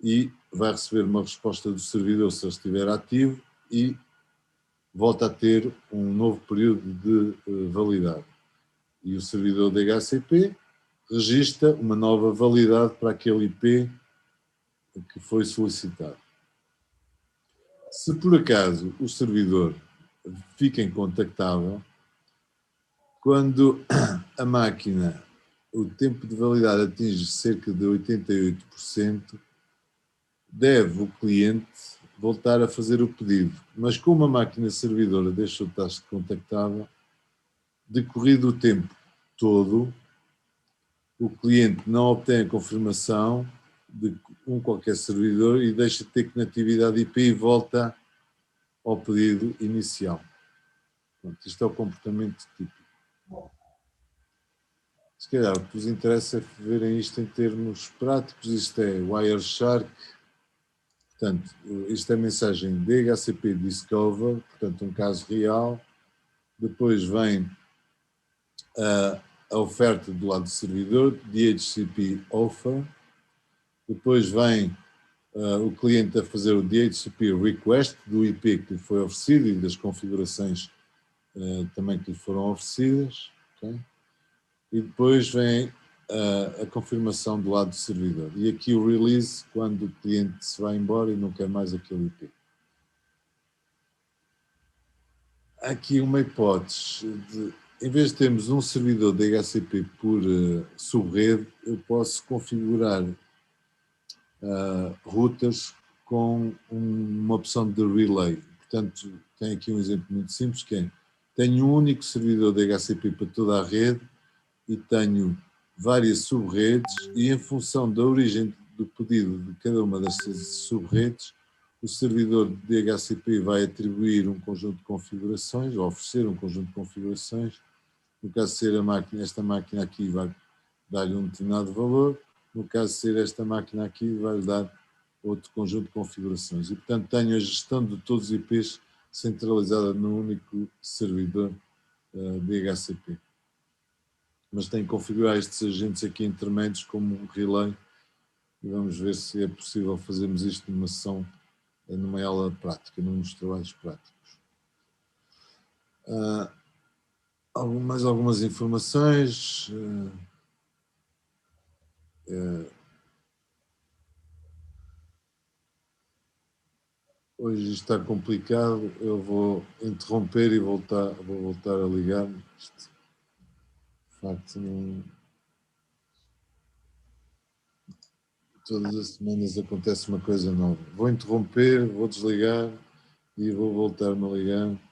e vai receber uma resposta do servidor se ele estiver ativo e volta a ter um novo período de validade. E o servidor DHCP registra uma nova validade para aquele IP que foi solicitado. Se por acaso o servidor fica incontactável, quando a máquina, o tempo de validade atinge cerca de 88%, deve o cliente voltar a fazer o pedido. Mas como a máquina servidora deixou de estar contactável, decorrido o tempo todo, o cliente não obtém a confirmação de qualquer servidor e deixa de ter conectividade IP e volta ao pedido inicial. Pronto, isto é o comportamento típico. Se calhar o que vos interessa é verem isto em termos práticos. Isto é Wireshark. Portanto, isto é mensagem DHCP Discover, portanto um caso real. Depois vem a oferta do lado do servidor, DHCP Offer. Depois vem o cliente a fazer o DHCP Request do IP que lhe foi oferecido e das configurações também que lhe foram oferecidas. Okay? E depois vem a confirmação do lado do servidor. E aqui o release, quando o cliente se vai embora e não quer mais aquele IP. Há aqui uma hipótese de, em vez de termos um servidor de DHCP por subrede, eu posso configurar routers com uma opção de relay. Portanto, tem aqui um exemplo muito simples que é, tenho um único servidor de DHCP para toda a rede e tenho várias subredes e em função da origem do pedido de cada uma destas subredes, o servidor de DHCP vai atribuir um conjunto de configurações, ou oferecer um conjunto de configurações. No caso de ser a máquina, esta máquina aqui vai dar-lhe um determinado valor. No caso de ser esta máquina aqui, vai-lhe dar outro conjunto de configurações. E, portanto, tenho a gestão de todos os IPs centralizada num único servidor DHCP. Mas tenho que configurar estes agentes aqui intermédios como um relay e vamos ver se é possível fazermos isto numa sessão, numa aula prática, num dos trabalhos práticos. Mais algumas informações. Hoje está complicado, eu vou interromper e vou voltar a ligar. Isto, de facto, não... Todas as semanas acontece uma coisa nova. Vou interromper, vou desligar e vou voltar-me a ligar.